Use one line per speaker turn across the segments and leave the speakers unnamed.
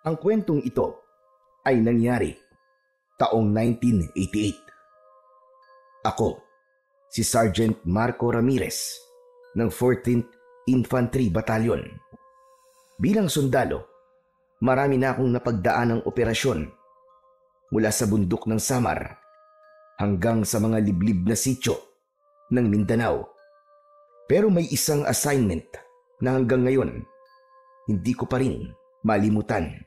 Ang kwentong ito ay nangyari taong 1988. Ako, si Sergeant Marco Ramirez ng 14th Infantry Battalion. Bilang sundalo, marami na akong napagdaan ng operasyon mula sa bundok ng Samar hanggang sa mga liblib na sityo ng Mindanao. Pero may isang assignment na hanggang ngayon hindi ko pa rin malimutan.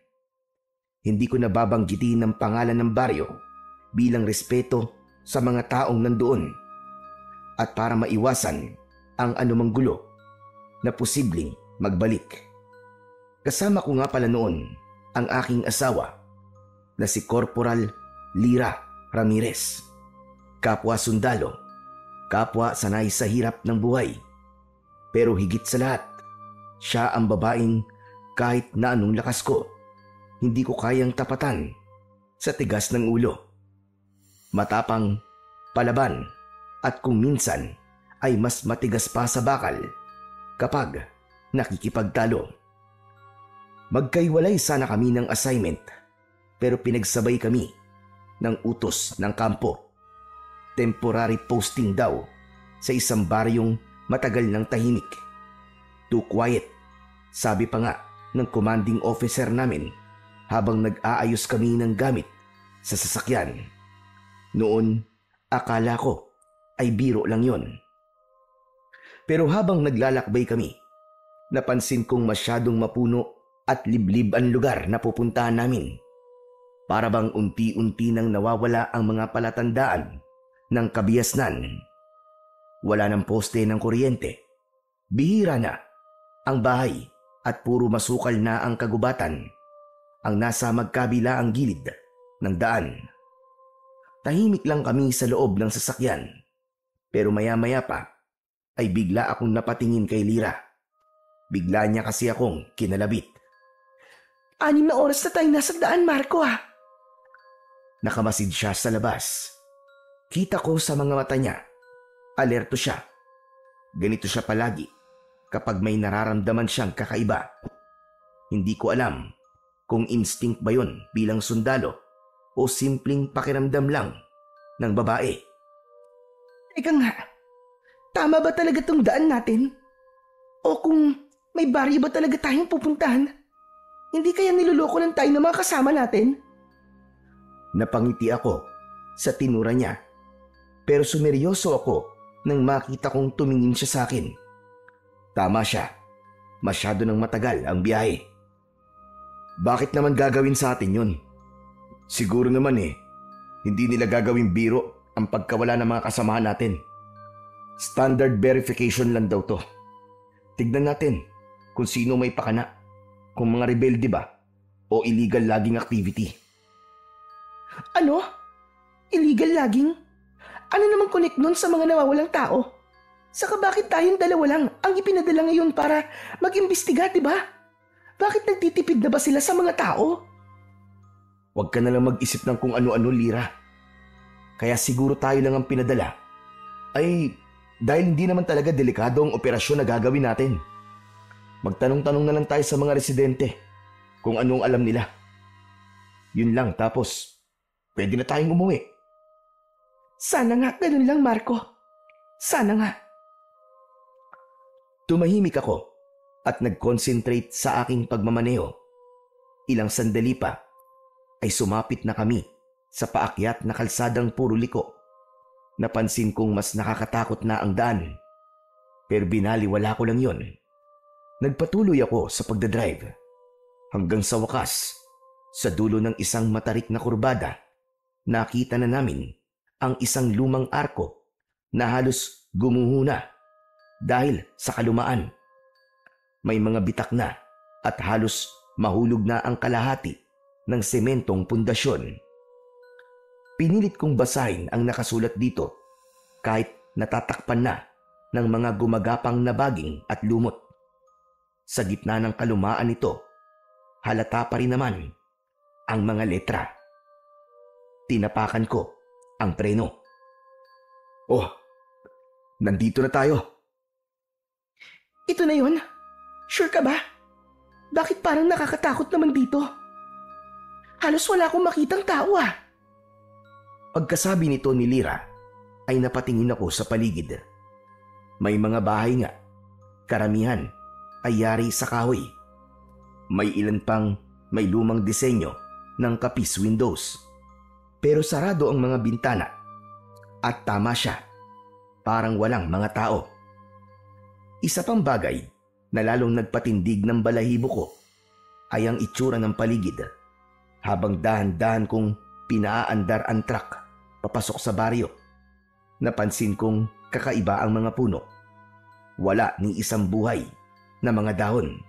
Hindi ko nababanggitin ang pangalan ng baryo bilang respeto sa mga taong nandoon at para maiwasan ang anumang gulo na posibleng magbalik. Kasama ko nga pala noon ang aking asawa na si Corporal Lira Ramirez. Kapwa sundalo, kapwa sanay sa hirap ng buhay. Pero higit sa lahat, siya ang babaeng kahit na anong lakas ko, hindi ko kayang tapatan sa tigas ng ulo. Matapang, palaban, at kung minsan ay mas matigas pa sa bakal kapag nakikipagtalo. Magkaiwalay sana kami ng assignment pero pinagsabay kami ng utos ng kampo. Temporary posting daw sa isang baryong matagal ng tahimik. Too quiet, sabi pa nga ng commanding officer namin habang nag-aayos kami ng gamit sa sasakyan. Noon, akala ko ay biro lang yon. Pero habang naglalakbay kami, napansin kong masyadong mapuno at liblib ang lugar na pupuntahan namin. Para bang unti-unti nang nawawala ang mga palatandaan ng kabiasnan. Wala ng poste ng kuryente. Bihira na ang bahay at puro masukal na ang kagubatan ang nasa magkabila ang gilid ng daan. Tahimik lang kami sa loob ng sasakyan. Pero maya-maya pa ay bigla akong napatingin kay Lira. Bigla niya kasi akong kinalabit.
6 na oras na tayo nasa daan, Marco ah.
Nakamasid siya sa labas. Kita ko sa mga mata niya. Alerto siya. Ganito siya palagi kapag may nararamdaman siyang kakaiba. Hindi ko alam kung instinct ba yun bilang sundalo o simpleng pakiramdam lang ng babae.
Teka nga, tama ba talaga tong daan natin? O kung may baryo ba talaga tayong pupuntahan? Hindi kaya niloloko lang tayo ng mga kasama natin?
Napangiti ako sa tinura niya. Pero sumeryoso ako nang makita kong tumingin siya sa akin. Tama siya. Masyado nang matagal ang biyahe. Bakit naman gagawin sa atin yun? Siguro naman hindi nila gagawing biro ang pagkawala ng mga kasamahan natin. Standard verification lang daw to. Tignan natin kung sino may pakana. Kung mga rebelde ba o illegal logging activity.
Ano? Illegal logging? Ano namang connect nun sa mga nawawalang tao? Saka bakit tayong dalawa lang ang ipinadala ngayon para mag-imbestiga, diba? Bakit nagtitipid na ba sila sa mga tao?
Huwag ka na lang mag-isip ng kung ano-ano, Lira. Kaya siguro tayo lang ang pinadala. Ay, dahil hindi naman talaga delikado ang operasyon na gagawin natin. Magtanong-tanong na lang tayo sa mga residente kung anong alam nila. Yun lang, tapos pwede na tayong umuwi.
Sana nga ganun lang, Marco. Sana nga.
Tumahimik ako at nag-concentrate sa aking pagmamaneho. Ilang sandali pa ay sumapit na kami sa paakyat na kalsadang puro liko. Napansin kong mas nakakatakot na ang daan. Pero binaliwala ko lang yon. Nagpatuloy ako sa pagdadrive. Hanggang sa wakas, sa dulo ng isang matarik na kurbada, nakita na namin ang isang lumang arko na halos gumuho na dahil sa kalumaan. May mga bitak na at halos mahulog na ang kalahati ng sementong pundasyon. Pinilit kong basahin ang nakasulat dito kahit natatakpan na ng mga gumagapang na baging at lumot. Sa gitna ng kalumaan nito, halata pa rin naman ang mga letra. Tinapakan ko ang preno. Oh, nandito na tayo.
Ito na yun? Sure ka ba? Bakit parang nakakatakot naman dito? Halos wala akong makitang tao ah.
Pagkasabi nito ni Lyra, ay napatingin ako sa paligid. May mga bahay nga. Karamihan ay yari sa kahoy. May ilan pang may lumang disenyo ng kapis windows. Pero sarado ang mga bintana. At tama siya, parang walang mga tao. Isa pang bagay na lalong nagpatindig ng balahibo ko ay ang itsura ng paligid. Habang dahan-dahan kong pinaaandar ang truck papasok sa baryo, napansin kong kakaiba ang mga puno. Wala ni isang buhay na mga dahon.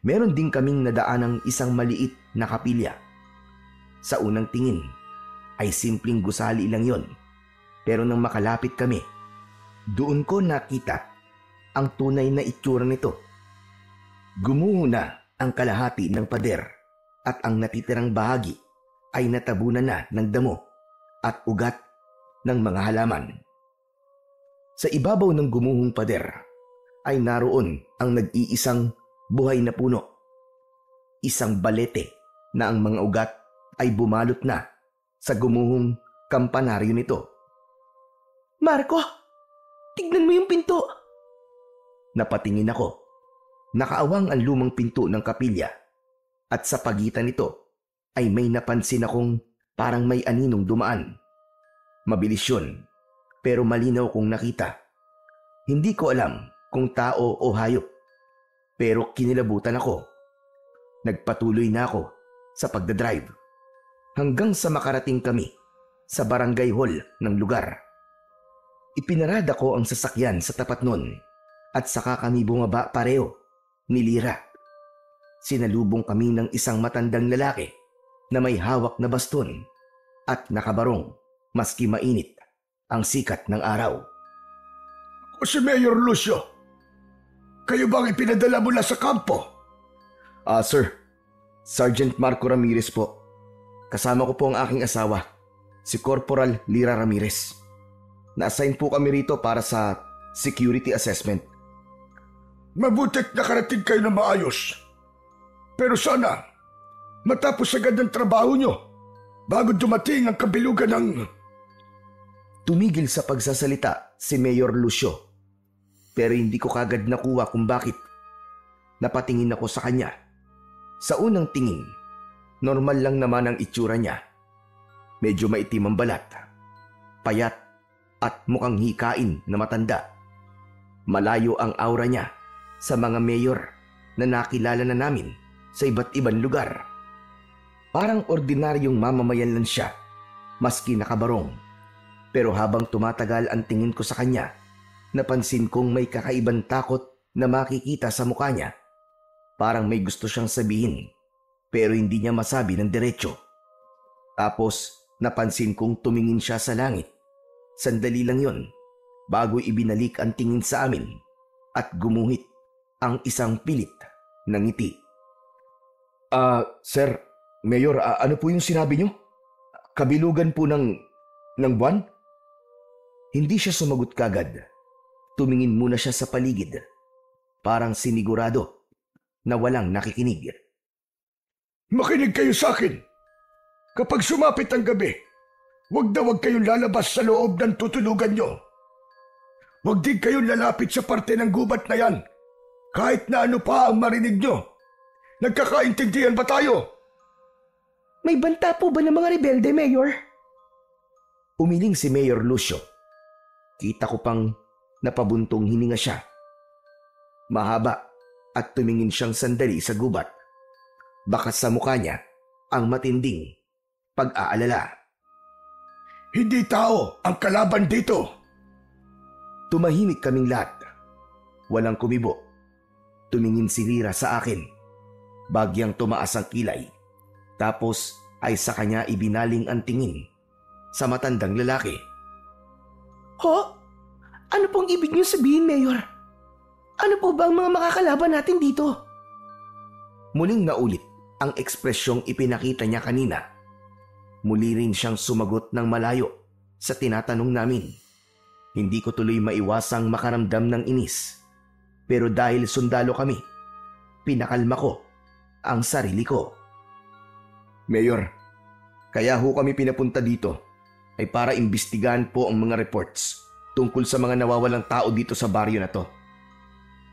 Meron din kaming nadaanang isang maliit na kapilya. Sa unang tingin ay simpleng gusali lang yon. Pero nang makalapit kami, doon ko nakita ang tunay na itsura nito. Gumuho na ang kalahati ng pader at ang natitirang bahagi ay natabunan na ng damo at ugat ng mga halaman. Sa ibabaw ng gumuhong pader ay naroon ang nag-iisang buhay na puno. Isang balete na ang mga ugat ay bumalot na sa gumuhong kampanaryo nito.
Marco, tignan mo yung pinto.
Napatingin ako. Nakaawang ang lumang pinto ng kapilya at sa pagitan nito ay may napansin akong parang may aninong dumaan. Mabilis yun, pero malinaw kong nakita. Hindi ko alam kung tao o hayop, pero kinilabutan ako. Nagpatuloy na ako sa pagdadrive hanggang sa makarating kami sa barangay hall ng lugar. Ipinarada ko ang sasakyan sa tapat nun at saka kami bumaba pareho ni Lyra. Sinalubong kami ng isang matandang lalaki na may hawak na baston at nakabarong maski mainit ang sikat ng araw.
O si Mayor Lucio, kayo bang ipinadala mula sa kampo?
Sir, Sergeant Marco Ramirez po. Kasama ko po ang aking asawa, si Corporal Lyra Ramirez. Na-assign po kami rito para sa security assessment.
Mabuti't nakarating kayo na maayos. Pero sana, matapos agad ang trabaho nyo bago dumating ang kabilugan ng...
Tumigil sa pagsasalita si Mayor Lucio. Pero hindi ko kagad nakuha kung bakit. Napatingin ako sa kanya. Sa unang tingin, normal lang naman ang itsura niya. Medyo maitim ang balat, payat at mukhang hikain na matanda. Malayo ang aura niya sa mga mayor na nakilala na namin sa iba't ibang lugar. Parang ordinaryong mamamayan lang siya, maski nakabarong. Pero habang tumatagal ang tingin ko sa kanya, napansin kong may kakaibang takot na makikita sa mukha niya. Parang may gusto siyang sabihin, pero hindi niya masabi ng diretso. Tapos napansin kong tumingin siya sa langit. Sandali lang yon, bago ibinalik ang tingin sa amin at gumuhit ang isang pilit na ngiti. Sir, Mayor, ano po yung sinabi niyo? Kabilugan po ng buwan? Hindi siya sumagot kagad. Tumingin muna siya sa paligid. Parang sinigurado na walang nakikinig.
Makinig kayo sa akin. Kapag sumapit ang gabi, huwag na huwag kayong lalabas sa loob ng tutulugan nyo. Huwag din kayong lalapit sa parte ng gubat na yan. Kahit na ano pa ang marinig nyo. Nagkakaintindihan ba tayo?
May banta po ba ng mga rebelde, Mayor?
Umiling si Mayor Lucio. Kita ko pang napabuntong hininga siya. Mahaba at tumingin siyang sandali sa gubat. Baka sa mukha niya ang matinding pag-aalala.
Hindi tao ang kalaban dito.
Tumahimik kaming lahat. Walang kumibo. Tumingin si Lyra sa akin. Bagyang tumaas ang kilay. Tapos ay sa kanya ibinaling ang tingin sa matandang lalaki.
Ho? Ano pong ibig niyo sabihin, Mayor? Ano po ba ang mga makakalaban natin dito?
Muling naulit ang ekspresyong ipinakita niya kanina. Muli rin siyang sumagot ng malayo sa tinatanong namin. Hindi ko tuloy maiwasang makaramdam ng inis. Pero dahil sundalo kami, pinakalma ko ang sarili ko. Mayor, kaya ho kami pinapunta dito ay para imbestigahan po ang mga reports tungkol sa mga nawawalang tao dito sa baryo na to.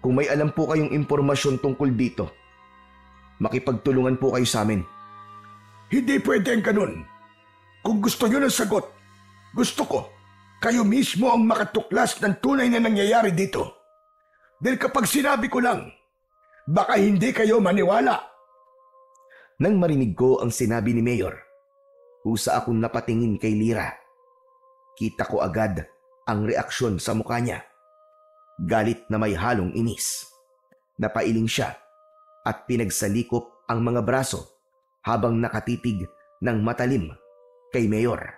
Kung may alam po kayong impormasyon tungkol dito, makipagtulungan po kayo sa amin.
Hindi pwede ang ganun. Kung gusto nyo ng sagot, gusto ko, kayo mismo ang makatuklas ng tunay na nangyayari dito. Dahil kapag sinabi ko lang, baka hindi kayo maniwala.
Nang marinig ko ang sinabi ni Mayor, husa akong napatingin kay Lira. Kita ko agad ang reaksyon sa mukha niya. Galit na may halong inis. Napailing siya at pinagsalikop ang mga braso habang nakatitig ng matalim kay Mayor.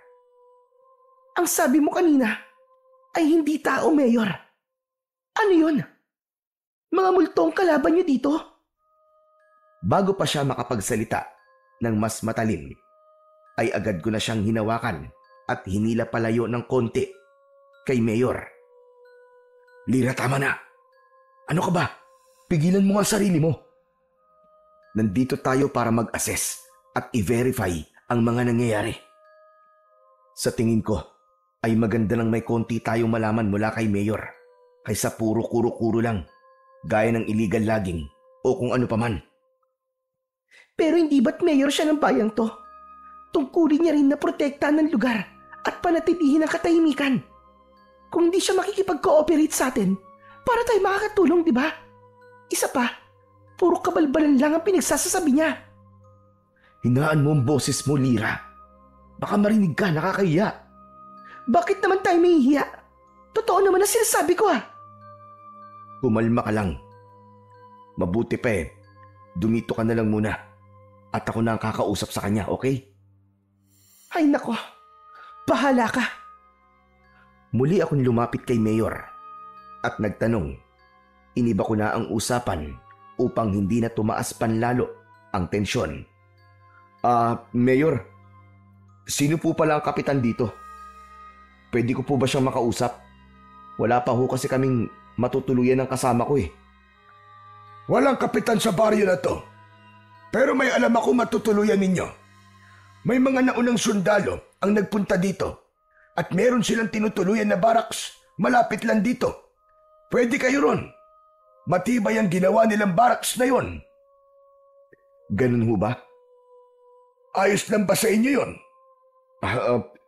Ang sabi mo kanina ay hindi tao, Mayor. Ano yun? Mga multong kalaban niyo dito?
Bago pa siya makapagsalita ng mas matalim, ay agad ko na siyang hinawakan at hinila palayo ng konti kay Mayor. Lira, tama na. Ano ka ba? Pigilan mo ang sarili mo. Nandito tayo para mag-assess at i-verify ang mga nangyayari. Sa tingin ko, ay maganda lang may konti tayong malaman mula kay Mayor kaysa puro kuro-kuro lang, gaya ng illegal logging o kung ano paman.
Pero hindi ba't mayor siya ng bayang to? Tungkulin niya rin na protektahan ng lugar at panatilihin ang katahimikan. Kung hindi siya makikipag-cooperate sa atin, para tayo makakatulong, di ba? Isa pa, puro kabalbalan lang ang pinagsasasabi niya.
Hinaan mo ang boses mo, Lira. Baka marinig ka, nakakahiya.
Bakit naman tayo mahihiya? Totoo naman ang sinasabi ko
Kumalma ka lang. Mabuti pa dumito ka na lang muna. At ako na ang kakausap sa kanya, okay?
Ay nako, bahala ka.
Muli akong lumapit kay Mayor at nagtanong. Iniba ko na ang usapan upang hindi na tumaas panlalo ang tensyon. Mayor, sino po pala ang kapitan dito? Pwede ko po ba siyang makausap? Wala pa ho kasi kaming matutuluyan ng kasama ko
Walang kapitan sa baryo na to. Pero may alam ako matutuluyan ninyo. May mga naunang sundalo ang nagpunta dito at meron silang tinutuluyan na barracks malapit lang dito. Pwede kayo ron. Matibay ang ginawa nilang barracks na yon.
Ganun ho ba?
Ayos lang ba sa inyo yon?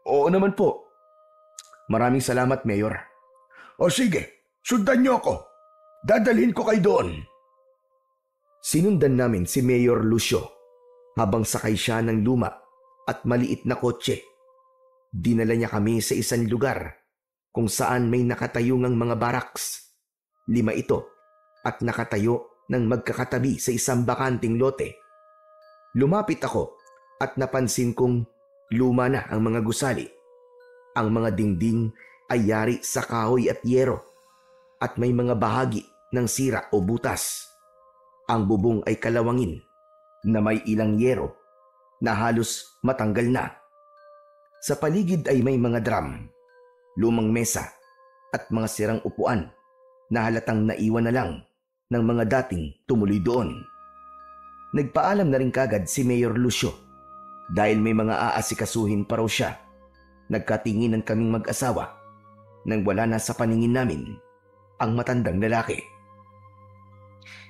Oo naman po. Maraming salamat, Mayor.
O sige, sundan niyo ako. Dadalhin ko kayo doon.
Sinundan namin si Mayor Lucio habang sakay siya ng luma at maliit na kotse. Dinala niya kami sa isang lugar kung saan may nakatayong mga barracks. 5 ito at nakatayo ng magkakatabi sa isang bakanting lote. Lumapit ako at napansin kong luma na ang mga gusali. Ang mga dingding ay yari sa kahoy at yero at may mga bahagi ng sira o butas. Ang bubong ay kalawangin na may ilang yero na halos matanggal na. Sa paligid ay may mga drum, lumang mesa at mga sirang upuan na halatang naiwan na lang ng mga dating tumuloy doon. Nagpaalam na rin kagad si Mayor Lucio dahil may mga aasikasuhin pa raw siya. Nagkatinginan kaming mag-asawa nang wala na sa paningin namin ang matandang lalaki.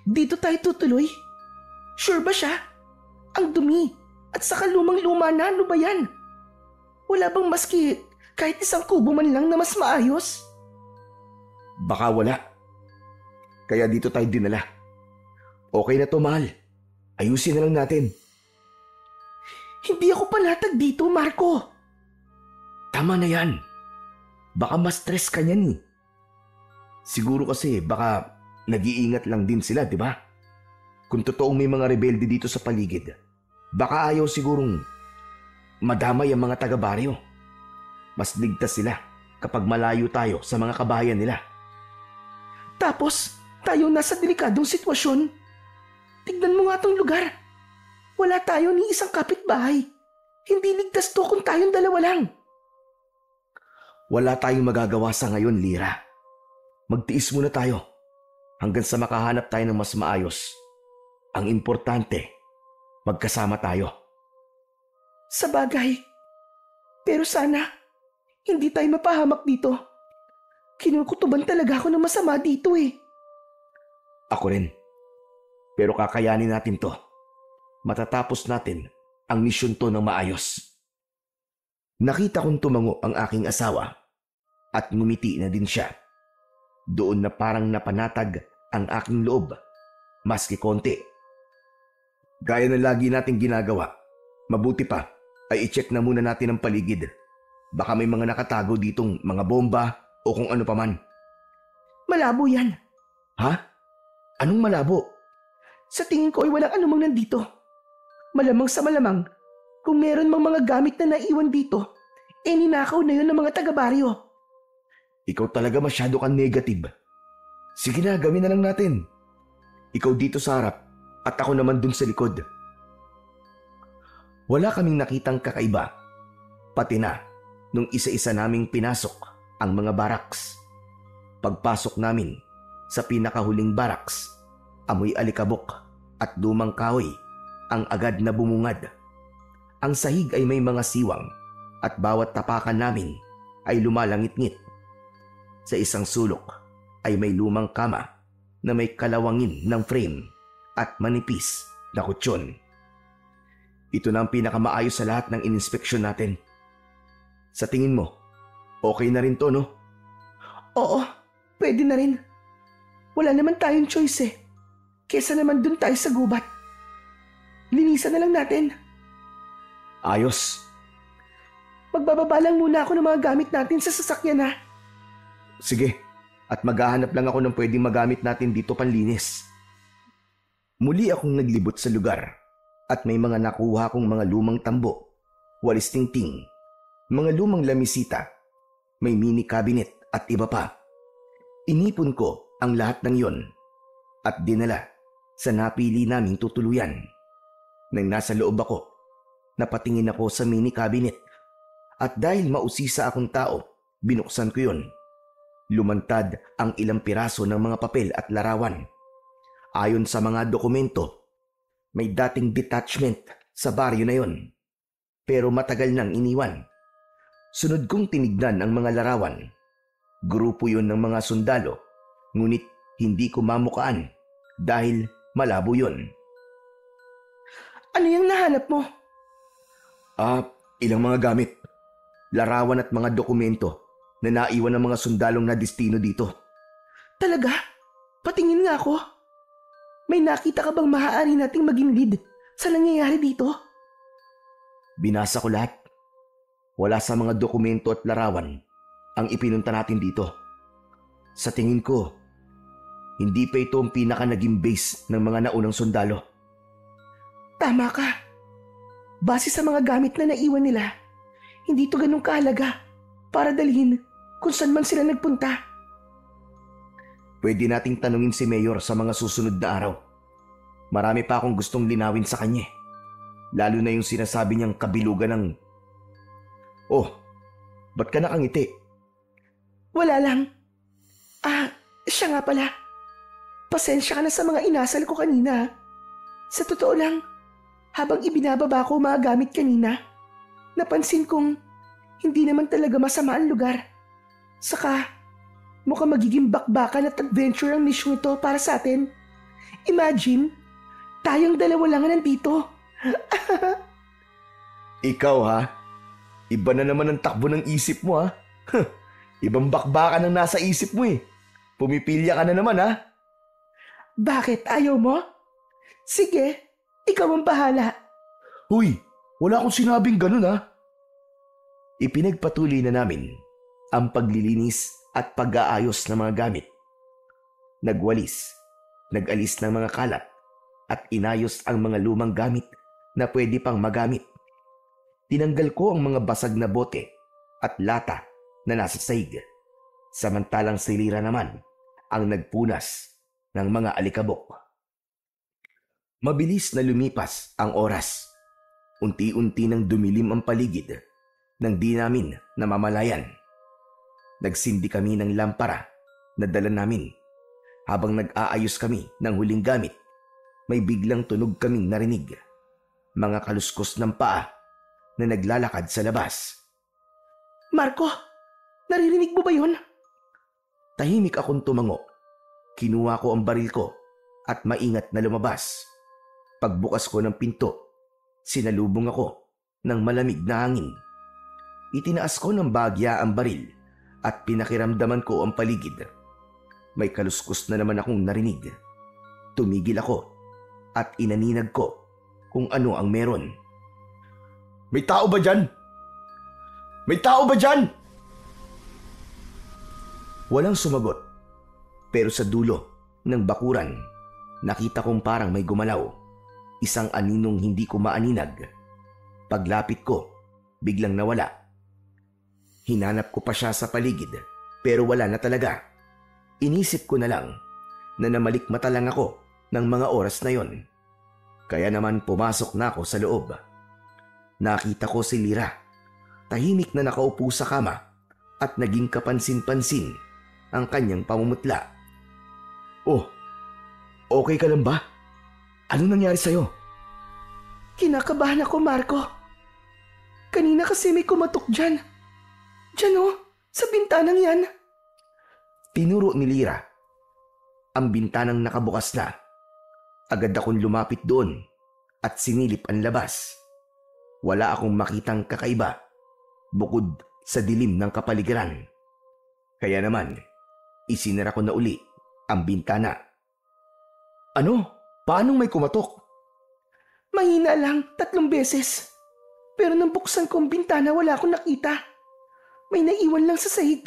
Dito tayo tutuloy? Sure ba siya? Ang dumi at saka lumang-luma na, ano ba yan? Wala bang maski kahit isang kubo man lang na mas maayos?
Baka wala. Kaya dito tayo dinala. Okay na to, mahal. Ayusin na lang natin.
Hindi ako panatag dito, Marco.
Tama na yan. Baka ma-stress ka niyan Siguro kasi baka nag-iingat lang din sila, di ba? Kung totoong may mga rebelde dito sa paligid, baka ayaw sigurong madamay ang mga taga-baryo. Mas ligtas sila kapag malayo tayo sa mga kabahayan nila.
Tapos, tayo nasa delikadong sitwasyon. Tignan mo nga tong lugar. Wala tayo ni isang kapitbahay. Hindi ligtas to kung tayong dalawa lang.
Wala tayong magagawa sa ngayon, Lira. Magtiis muna tayo hanggang sa makahanap tayo ng mas maayos. Ang importante, magkasama tayo.
Sa bagay. Pero sana, hindi tayo mapahamak dito. Kinukutuban talaga ako ng masama dito eh.
Ako rin. Pero kakayanin natin to. Matatapos natin ang misyon to ng maayos. Nakita kong tumango ang aking asawa at ngumiti na din siya. Doon na parang napanatag ang aking loob, maski konti. Gaya ng lagi nating ginagawa, mabuti pa ay i-check na muna natin ang paligid. Baka may mga nakatago ditong mga bomba o kung ano paman.
Malabo yan.
Ha? Anong malabo?
Sa tingin ko ay walang anumang nandito. Malamang sa malamang, kung meron mang mga gamit na naiwan dito, ninakaw na yun ng mga taga-baryo.
Ikaw talaga masyado kang negative. Sige na, gawin na lang natin. Ikaw dito sa harap at ako naman dun sa likod. Wala kaming nakitang kakaiba. Pati na nung isa-isa naming pinasok ang mga baraks. Pagpasok namin sa pinakahuling baraks, amoy alikabok at lumang kahoy ang agad na bumungad. Ang sahig ay may mga siwang at bawat tapakan namin ay lumalangit-ngit. Sa isang sulok ay may lumang kama na may kalawangin ng frame at manipis na kutsyon. Ito na ang pinakamaayos sa lahat ng ininspeksyon natin. Sa tingin mo, okay na rin to, no?
Oo, pwede na rin. Wala naman tayong choice eh. Kesa naman dun tayo sa gubat. Linisan na lang natin.
Ayos.
Magbababa lang muna ako ng mga gamit natin sa sasakyan ha.
Sige, at maghahanap lang ako ng pwedeng magamit natin dito panlinis. Muli akong naglibot sa lugar at may mga nakuha kong mga lumang tambo, walis tingting, mga lumang lamisita, may mini cabinet at iba pa. Inipon ko ang lahat ng yon at dinala sa napili naming tutuluyan. Nang nasa loob ako, napatingin ako sa mini cabinet at dahil mausisa akong tao, binuksan ko yon. Lumantad ang ilang piraso ng mga papel at larawan. Ayon sa mga dokumento, may dating detachment sa baryo na yon. Pero matagal nang iniwan. Sunod kong tinignan ang mga larawan. Grupo yon ng mga sundalo, ngunit hindi ko mamukaan dahil malabo yon.
Ano yung nahanap mo?
Ilang mga gamit, larawan at mga dokumento na naiwan ng mga sundalong na destino dito.
Talaga? Patingin nga ako. May nakita ka bang maaari nating maging lead sa nangyayari dito?
Binasa ko lahat. Wala sa mga dokumento at larawan ang ipinunta natin dito. Sa tingin ko, hindi pa ito ang pinaka naging base ng mga naunang sundalo.
Tama ka. Base sa mga gamit na naiwan nila, hindi ito ganun kahalaga para dalhin kung saan man sila nagpunta.
Pwede nating tanungin si Mayor sa mga susunod na araw. Marami pa akong gustong linawin sa kanya. Lalo na yung sinasabi niyang kabilugan ng... Oh, ba't ka nakangiti?
Wala lang. Siya nga pala. Pasensya ka na sa mga inasal ko kanina. Sa totoo lang, habang ibinababa ko mga gamit kanina, napansin kong hindi naman talaga masama ang lugar. Saka, mukhang magiging bakbakan at adventure ang mission ito para sa atin. Imagine, tayong dalawa lang nandito.
Ikaw ha? Iba na naman ang takbo ng isip mo ha? Ibang bakbakan ang nasa isip mo eh. Pumipilya ka na naman ha?
Bakit? Ayaw mo? Sige, ikaw ang bahala.
Huy, wala akong sinabing ganun ha? Ipinagpatuloy na namin ang paglilinis at pag-aayos ng mga gamit. Nagwalis, nag-alis ng mga kalat at inayos ang mga lumang gamit na pwede pang magamit. Tinanggal ko ang mga basag na bote at lata na nasa sahig. Samantalang silira naman ang nagpunas ng mga alikabok. Mabilis na lumipas ang oras. Unti-unti nang dumilim ang paligid nang di namin namamalayan. Nagsindi kami ng lampara na dala namin. Habang nag-aayos kami ng huling gamit, may biglang tunog kaming narinig. Mga kaluskos ng paa na naglalakad sa labas.
Marco, naririnig mo ba yun?
Tahimik akong tumango. Kinuha ko ang baril ko at maingat na lumabas. Pagbukas ko ng pinto, sinalubong ako ng malamig na hangin. Itinaas ko ng bagya ang baril at pinakiramdaman ko ang paligid. May kaluskos na naman akong narinig. Tumigil ako at inaninag ko kung ano ang meron. May tao ba dyan? May tao ba dyan? Walang sumagot. Pero sa dulo ng bakuran, nakita kong parang may gumalaw. Isang aninong hindi ko maaninag. Paglapit ko, biglang nawala. Hinanap ko pa siya sa paligid, pero wala na talaga. Inisip ko na lang na namalikmata lang ako ng mga oras na yon. Kaya naman pumasok na ako sa loob. Nakita ko si Lira. Tahimik na nakaupo sa kama at naging kapansin-pansin ang kanyang pamumutla. Oh, okay ka lang ba? Anong nangyari sa'yo?
Kinakabahan ako, Marco. Kanina kasi may kumatok dyan. Dyan oh, sa bintanang yan.
Tinuro ni Lira. Ang bintanang nakabukas na. Agad akong lumapit doon at sinilip ang labas. Wala akong makitang kakaiba bukod sa dilim ng kapaligiran. Kaya naman, isinara ko na uli ang bintana. Ano? Paanong may kumatok?
Mahina lang, 3 beses. Pero nang buksan ko ang bintana, wala akong nakita. May naiwan lang sa sahig.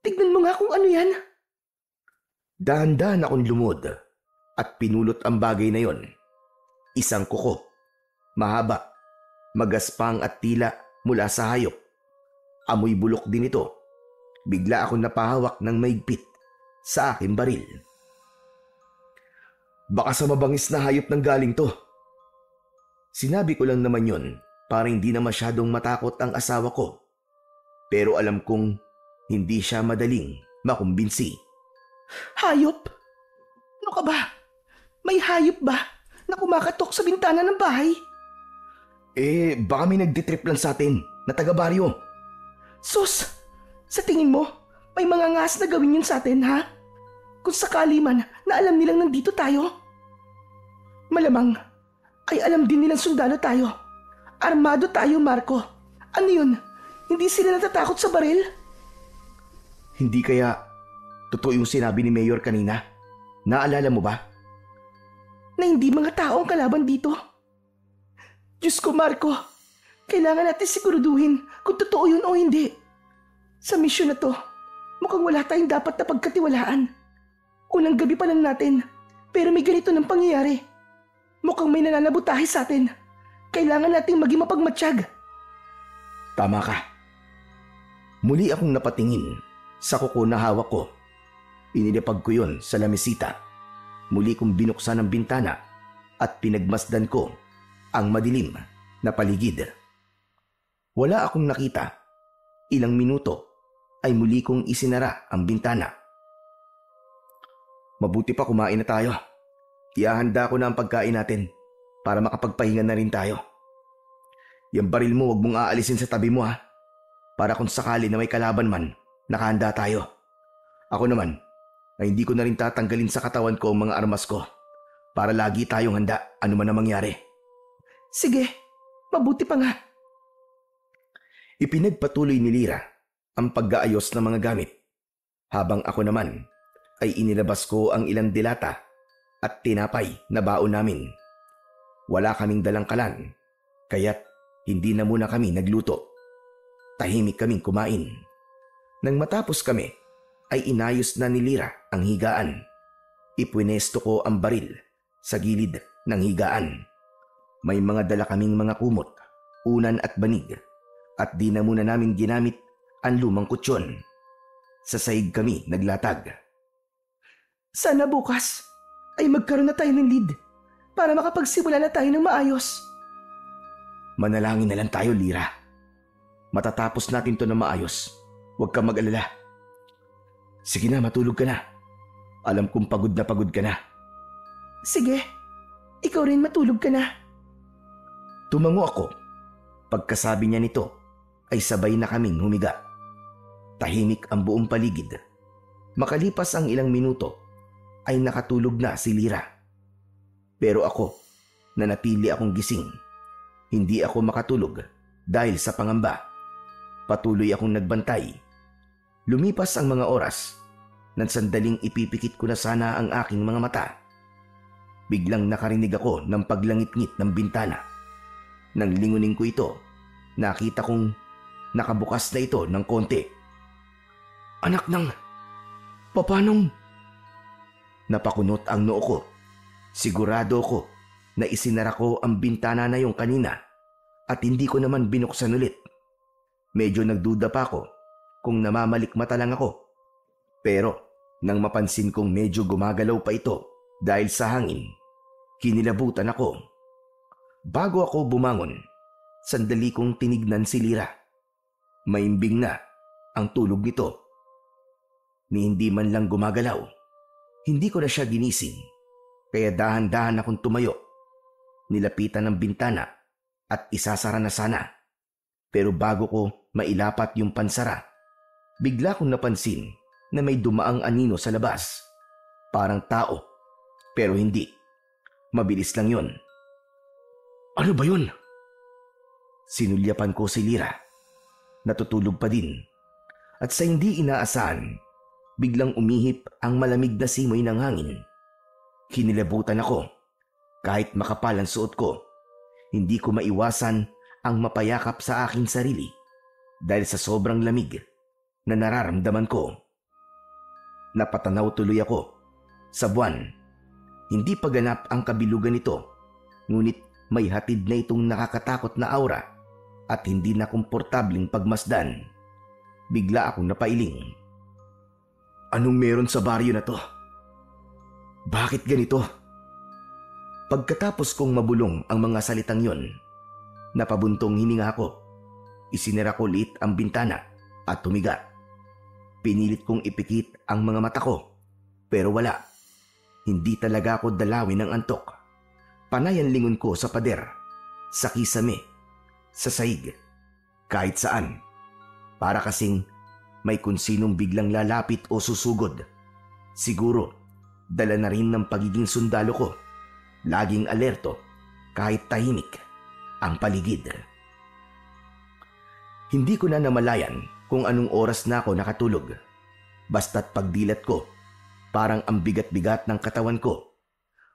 Tignan mo nga kung ano yan.
Dahan-dahan akong lumod at pinulot ang bagay na yon. Isang kuko, mahaba, magaspang at tila mula sa hayop. Amoy bulok din ito. Bigla akong napahawak ng maigpit sa aking baril. Baka sa mabangis na hayop nang galing to. Sinabi ko lang naman yon para hindi na masyadong matakot ang asawa ko. Pero alam kong hindi siya madaling makumbinsi.
Hayop? Ano ka ba? May hayop ba na kumakatok sa bintana ng bahay?
Baka may nagditrip lang sa atin na taga-baryo.
Sus! Sa tingin mo, may mga ngas na gawin yun sa atin, ha? Kung sakali man na alam nilang nandito tayo. Malamang ay alam din nilang sundalo tayo. Armado tayo, Marco. Ano yun? Hindi sila natatakot sa baril?
Hindi kaya totoo yung sinabi ni Mayor kanina? Naalala mo ba?
Na hindi mga tao ang kalaban dito. Diyos ko, Marco. Kailangan natin siguraduhin kung totoo yun o hindi. Sa misyon na to, mukhang wala tayong dapat na pagkatiwalaan. Unang gabi pa lang natin, pero may ganito ng pangyayari. Mukhang may nananabutahe sa atin. Kailangan nating maging mapagmatsyag.
Tama ka. Muli akong napatingin sa kuko na hawak ko. Inilapag ko yun sa lamisita. Muli kong binuksan ang bintana at pinagmasdan ko ang madilim na paligid. Wala akong nakita. Ilang minuto ay muli kong isinara ang bintana. Mabuti pa kumain na tayo. Iahanda ko na ang pagkain natin para makapagpahinga na rin tayo. Yung baril mo wag mong aalisin sa tabi mo ha. Para kung sakali na may kalaban man, nakahanda tayo. Ako naman, ay hindi ko na rin tatanggalin sa katawan ko ang mga armas ko para lagi tayong handa ano man ang mangyari.
Sige, mabuti pa nga.
Ipinagpatuloy ni Lira ang pag-aayos ng mga gamit, habang ako naman ay inilabas ko ang ilang dilata at tinapay na baon namin. Wala kaming dalang kalan, kaya't hindi na muna kami nagluto. Tahimik kaming kumain. Nang matapos kami, ay inayos na ni Lira ang higaan. Ipwinesto ko ang baril sa gilid ng higaan. May mga dala kaming mga kumot, unan at banig, at di na muna namin ginamit ang lumang kutsyon. Sa sahig kami naglatag.
Sana bukas ay magkaroon na tayo ng lead para makapagsimula na tayo ng maayos.
Manalangin na lang tayo, Lira. Matatapos natin to na maayos. Huwag kang mag-alala. Sige na, matulog ka na. Alam kong pagod ka na.
Sige, ikaw rin matulog ka na.
Tumango ako. Pagkasabi niya nito ay sabay na kaming humiga. Tahimik ang buong paligid. Makalipas ang ilang minuto ay nakatulog na si Lira. Pero ako, nanatili akong gising. Hindi ako makatulog dahil sa pangamba. Patuloy akong nagbantay. Lumipas ang mga oras nang sandaling ipipikit ko na sana ang aking mga mata. Biglang nakarinig ako ng paglangit-ngit ng bintana. Nang lingunin ko ito, nakita kong nakabukas na ito ng konti.
Anak ng... Papanong...
Napakunot ang noo ko. Sigurado ko na isinara ko ang bintana na yung kanina at hindi ko naman binuksan ulit. Medyo nagduda pa ako kung namamalikmata lang ako. Pero nang mapansin kong medyo gumagalaw pa ito dahil sa hangin, kinilabutan ako. Bago ako bumangon, sandali kong tinignan si Lira. Maimbing na ang tulog nito. Ni hindi man lang gumagalaw, hindi ko na siya ginising. Kaya dahan-dahan akong tumayo. Nilapitan ng bintana at isasara na sana. Pero bago ko mailapat yung pansara, bigla kong napansin na may dumaang anino sa labas. Parang tao, pero hindi. Mabilis lang yon.
Ano ba yun?
Sinulyapan ko si Lira. Natutulog pa din. At sa hindi inaasahan, biglang umihip ang malamig na simoy ng hangin. Kinilabutan ako. Kahit makapal ang suot ko, hindi ko maiwasan ang mapayakap sa aking sarili dahil sa sobrang lamig na nararamdaman ko. Napatanaw tuloy ako sa buwan. Hindi pa ganap ang kabilugan nito, ngunit may hatid na itong nakakatakot na aura at hindi na komportabling pagmasdan. Bigla akong napailing. Anong meron sa baryo na to? Bakit ganito? Pagkatapos kong mabulong ang mga salitang yon, napabuntong hininga ako. Isinara ko liit ang bintana at tumiga. Pinilit kong ipikit ang mga mata ko, pero wala. Hindi talaga ako dalawin ng antok. Panay ang lingon ko sa pader, sa kisame, sa saig, kahit saan. Para kasing may kunsinong biglang lalapit o susugod. Siguro, dala na rin ng pagiging sundalo ko. Laging alerto, kahit tahimik, ang paligid. Hindi ko na namalayan kung anong oras na ako nakatulog. Basta't pagdilat ko, parang ang bigat-bigat ng katawan ko.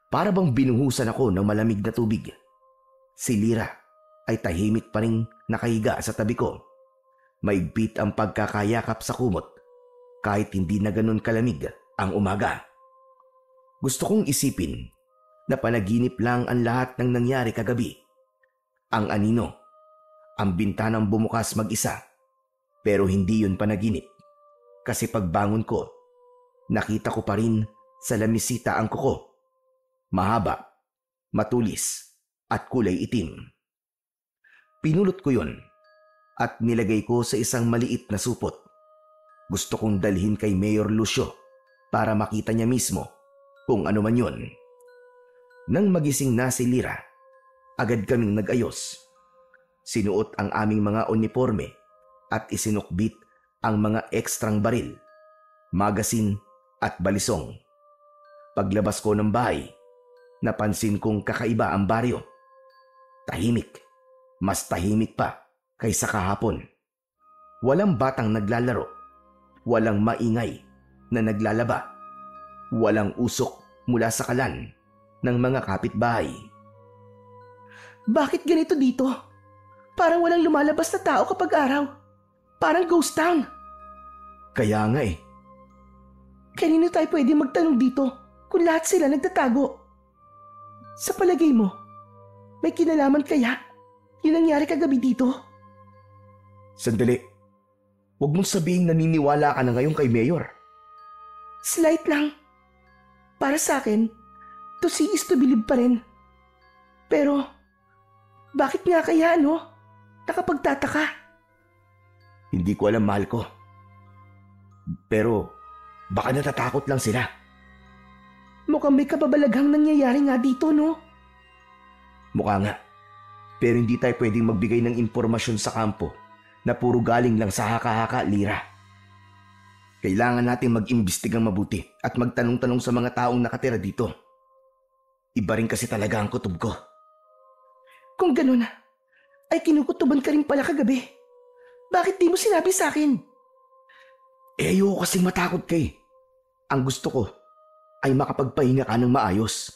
Para bang binuhusan ako ng malamig na tubig. Si Lira ay tahimik pa rin nakahiga sa tabi ko. Maigpit ang pagkakayakap sa kumot, kahit hindi na ganun kalamig ang umaga. Gusto kong isipin na panaginip lang ang lahat ng nangyari kagabi. Ang anino, ang bintanang bumukas mag-isa. Pero hindi yun panaginip. Kasi pagbangon ko, nakita ko pa rin sa lamisita ang kuko. Mahaba, matulis, at kulay itim. Pinulot ko yun at nilagay ko sa isang maliit na supot. Gusto kong dalhin kay Mayor Lucio para makita niya mismo kung ano man yun. Nang magising na si Lira, agad kaming nag-ayos. Sinuot ang aming mga uniforme at isinukbit ang mga ekstrang baril, magasin at balisong. Paglabas ko ng bahay, napansin kong kakaiba ang baryo. Tahimik, mas tahimik pa kaysa kahapon. Walang batang naglalaro, walang maingay na naglalaba, walang usok mula sa kalan ng mga kapitbahay.
Bakit ganito dito? Parang walang lumalabas na tao kapag araw. Parang ghost town.
Kaya nga eh.
Kanino tayo pwede magtanong dito kung lahat sila nagtatago? Sa palagay mo, may kinalaman kaya yung nangyari kagabi dito?
Sandali. Huwag mong sabihing naniniwala ka na ngayon kay Mayor.
Slight lang. Para sa akin, to see is to believe pa rin. Pero, bakit nga kaya nakapagtataka?
Hindi ko alam, mahal ko. Pero, baka natatakot lang sila.
Mukhang may kababalaghang nangyayari nga dito, no?
Mukha nga. Pero hindi tayo pwedeng magbigay ng impormasyon sa kampo na puro galing lang sa haka-haka, Lira. Kailangan natin mag-imbestigang mabuti at magtanong-tanong sa mga taong nakatira dito. Iba rin kasi talaga ang kutob ko.
Kung ganun, ay kinukutuban ka rin pala kagabi. Bakit di mo sinabi sa akin?
Ayoko kasing matakot ka eh. Ang gusto ko ay makapagpahinga ka ng maayos.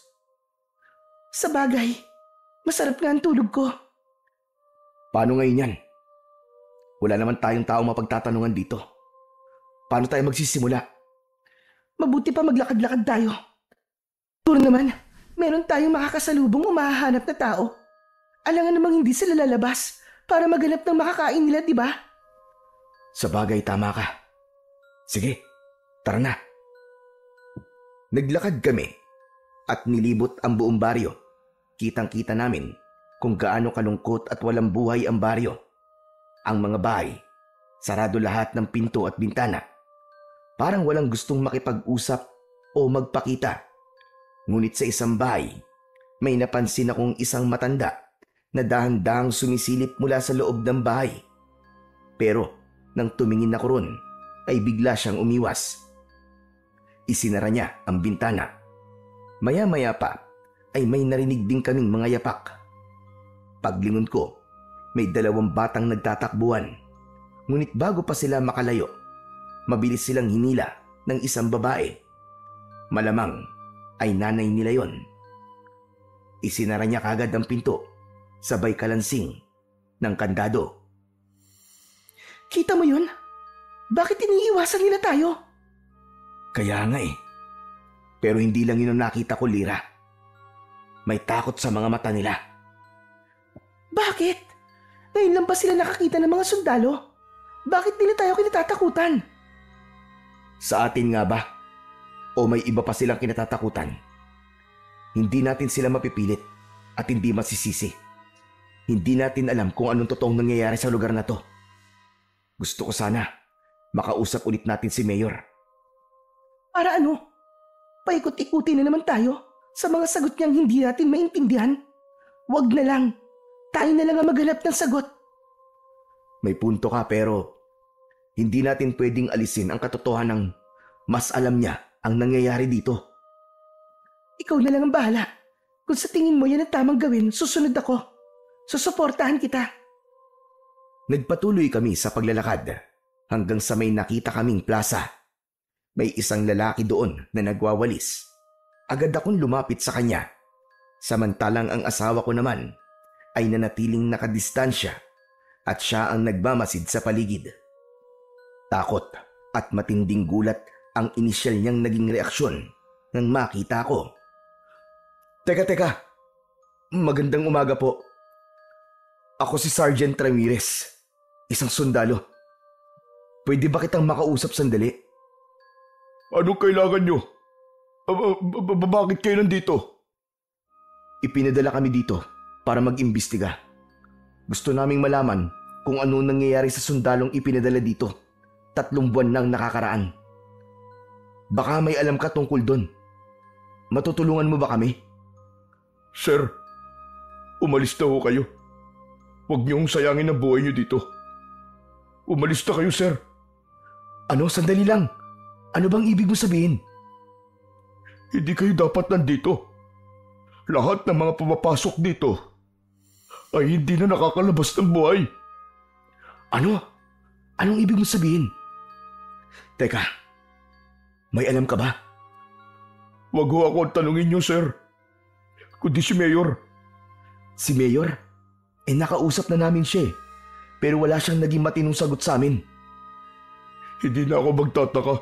Sa bagay, masarap nga ang tulog ko.
Paano ngayon yan? Wala naman tayong taong mapagtatanungan dito. Paano tayo magsisimula?
Mabuti pa maglakad-lakad tayo. Puro naman, meron tayong makakasalubong o mahahanap na tao. Alangan namang hindi sila lalabas para maghanap ng makakain nila, di ba?
Sa bagay, tama ka. Sige, tara na. Naglakad kami at nilibot ang buong baryo. Kitang-kita namin kung gaano kalungkot at walang buhay ang baryo. Ang mga bahay, sarado lahat ng pinto at bintana. Parang walang gustong makipag-usap o magpakita. Ngunit sa isang bahay, may napansin akong isang matanda na dahan-dahang sumisilip mula sa loob ng bahay. Pero nang tumingin ako ron, ay bigla siyang umiwas. Isinara niya ang bintana. Maya-maya pa ay may narinig din kaming mga yapak. Paglingon ko, may 2 batang nagtatakbuhan. Ngunit bago pa sila makalayo, mabilis silang hinila ng isang babae. Malamang ay nanay nila yon. Isinara niya kagad ang pinto, sabay kalansing ng kandado.
Kita mo yun? Bakit iniiwasan nila tayo?
Kaya nga eh. Pero hindi lang yun ang nakita ko, Lira. May takot sa mga mata nila.
Bakit? Ngayon lang ba sila nakakita ng mga sundalo? Bakit nila tayo kinatatakutan?
Sa atin nga ba? O may iba pa silang kinatatakutan? Hindi natin sila mapipilit at hindi masisisi. Hindi natin alam kung anong totoong nangyayari sa lugar na to. Gusto ko sana makausap ulit natin si Mayor.
Para ano? Paikot-ikutin na naman tayo sa mga sagot niyang hindi natin maintindihan. Wag na lang. Tayo na lang ang maghanap ng sagot.
May punto ka pero hindi natin pwedeng alisin ang katotohanang mas alam niya ang nangyayari dito.
Ikaw na lang ang bahala. Kung sa tingin mo yan ang tamang gawin, susunod ako. Susuportahan kita.
Nagpatuloy kami sa paglalakad hanggang sa may nakita kaming plaza. May isang lalaki doon na nagwawalis. Agad akong lumapit sa kanya. Samantalang ang asawa ko naman ay nanatiling nakadistansya at siya ang nagmamasid sa paligid. Takot at matinding gulat ang inisyal niyang naging reaksyon nang makita ko. Teka. Magandang umaga po. Ako si Sergeant Ramirez, isang sundalo. Pwede ba kitang makausap sandali?
Anong kailangan nyo? Bakit kayo nandito?
Ipinadala kami dito para mag-imbestiga. Gusto naming malaman kung ano nangyayari sa sundalong ipinadala dito. 3 buwan nang nakakaraan. Baka may alam ka tungkol doon. Matutulungan mo ba kami?
Sir, umalis na ho kayo. Huwag niyong sayangin ang buhay niyo dito. Umalis na kayo, sir.
Ano? Sandali lang. Ano bang ibig mo sabihin?
Hindi kayo dapat nandito. Lahat ng mga pumapasok dito ay hindi na nakakalabas ng buhay.
Ano? Anong ibig mo sabihin? Teka, may alam ka ba?
Huwag ho ako ang tanungin niyo, sir. Kundi si Mayor.
Si Mayor? Nakausap na namin siya eh. Pero wala siyang naging matinong sagot sa amin.
Hindi na ako magtataka.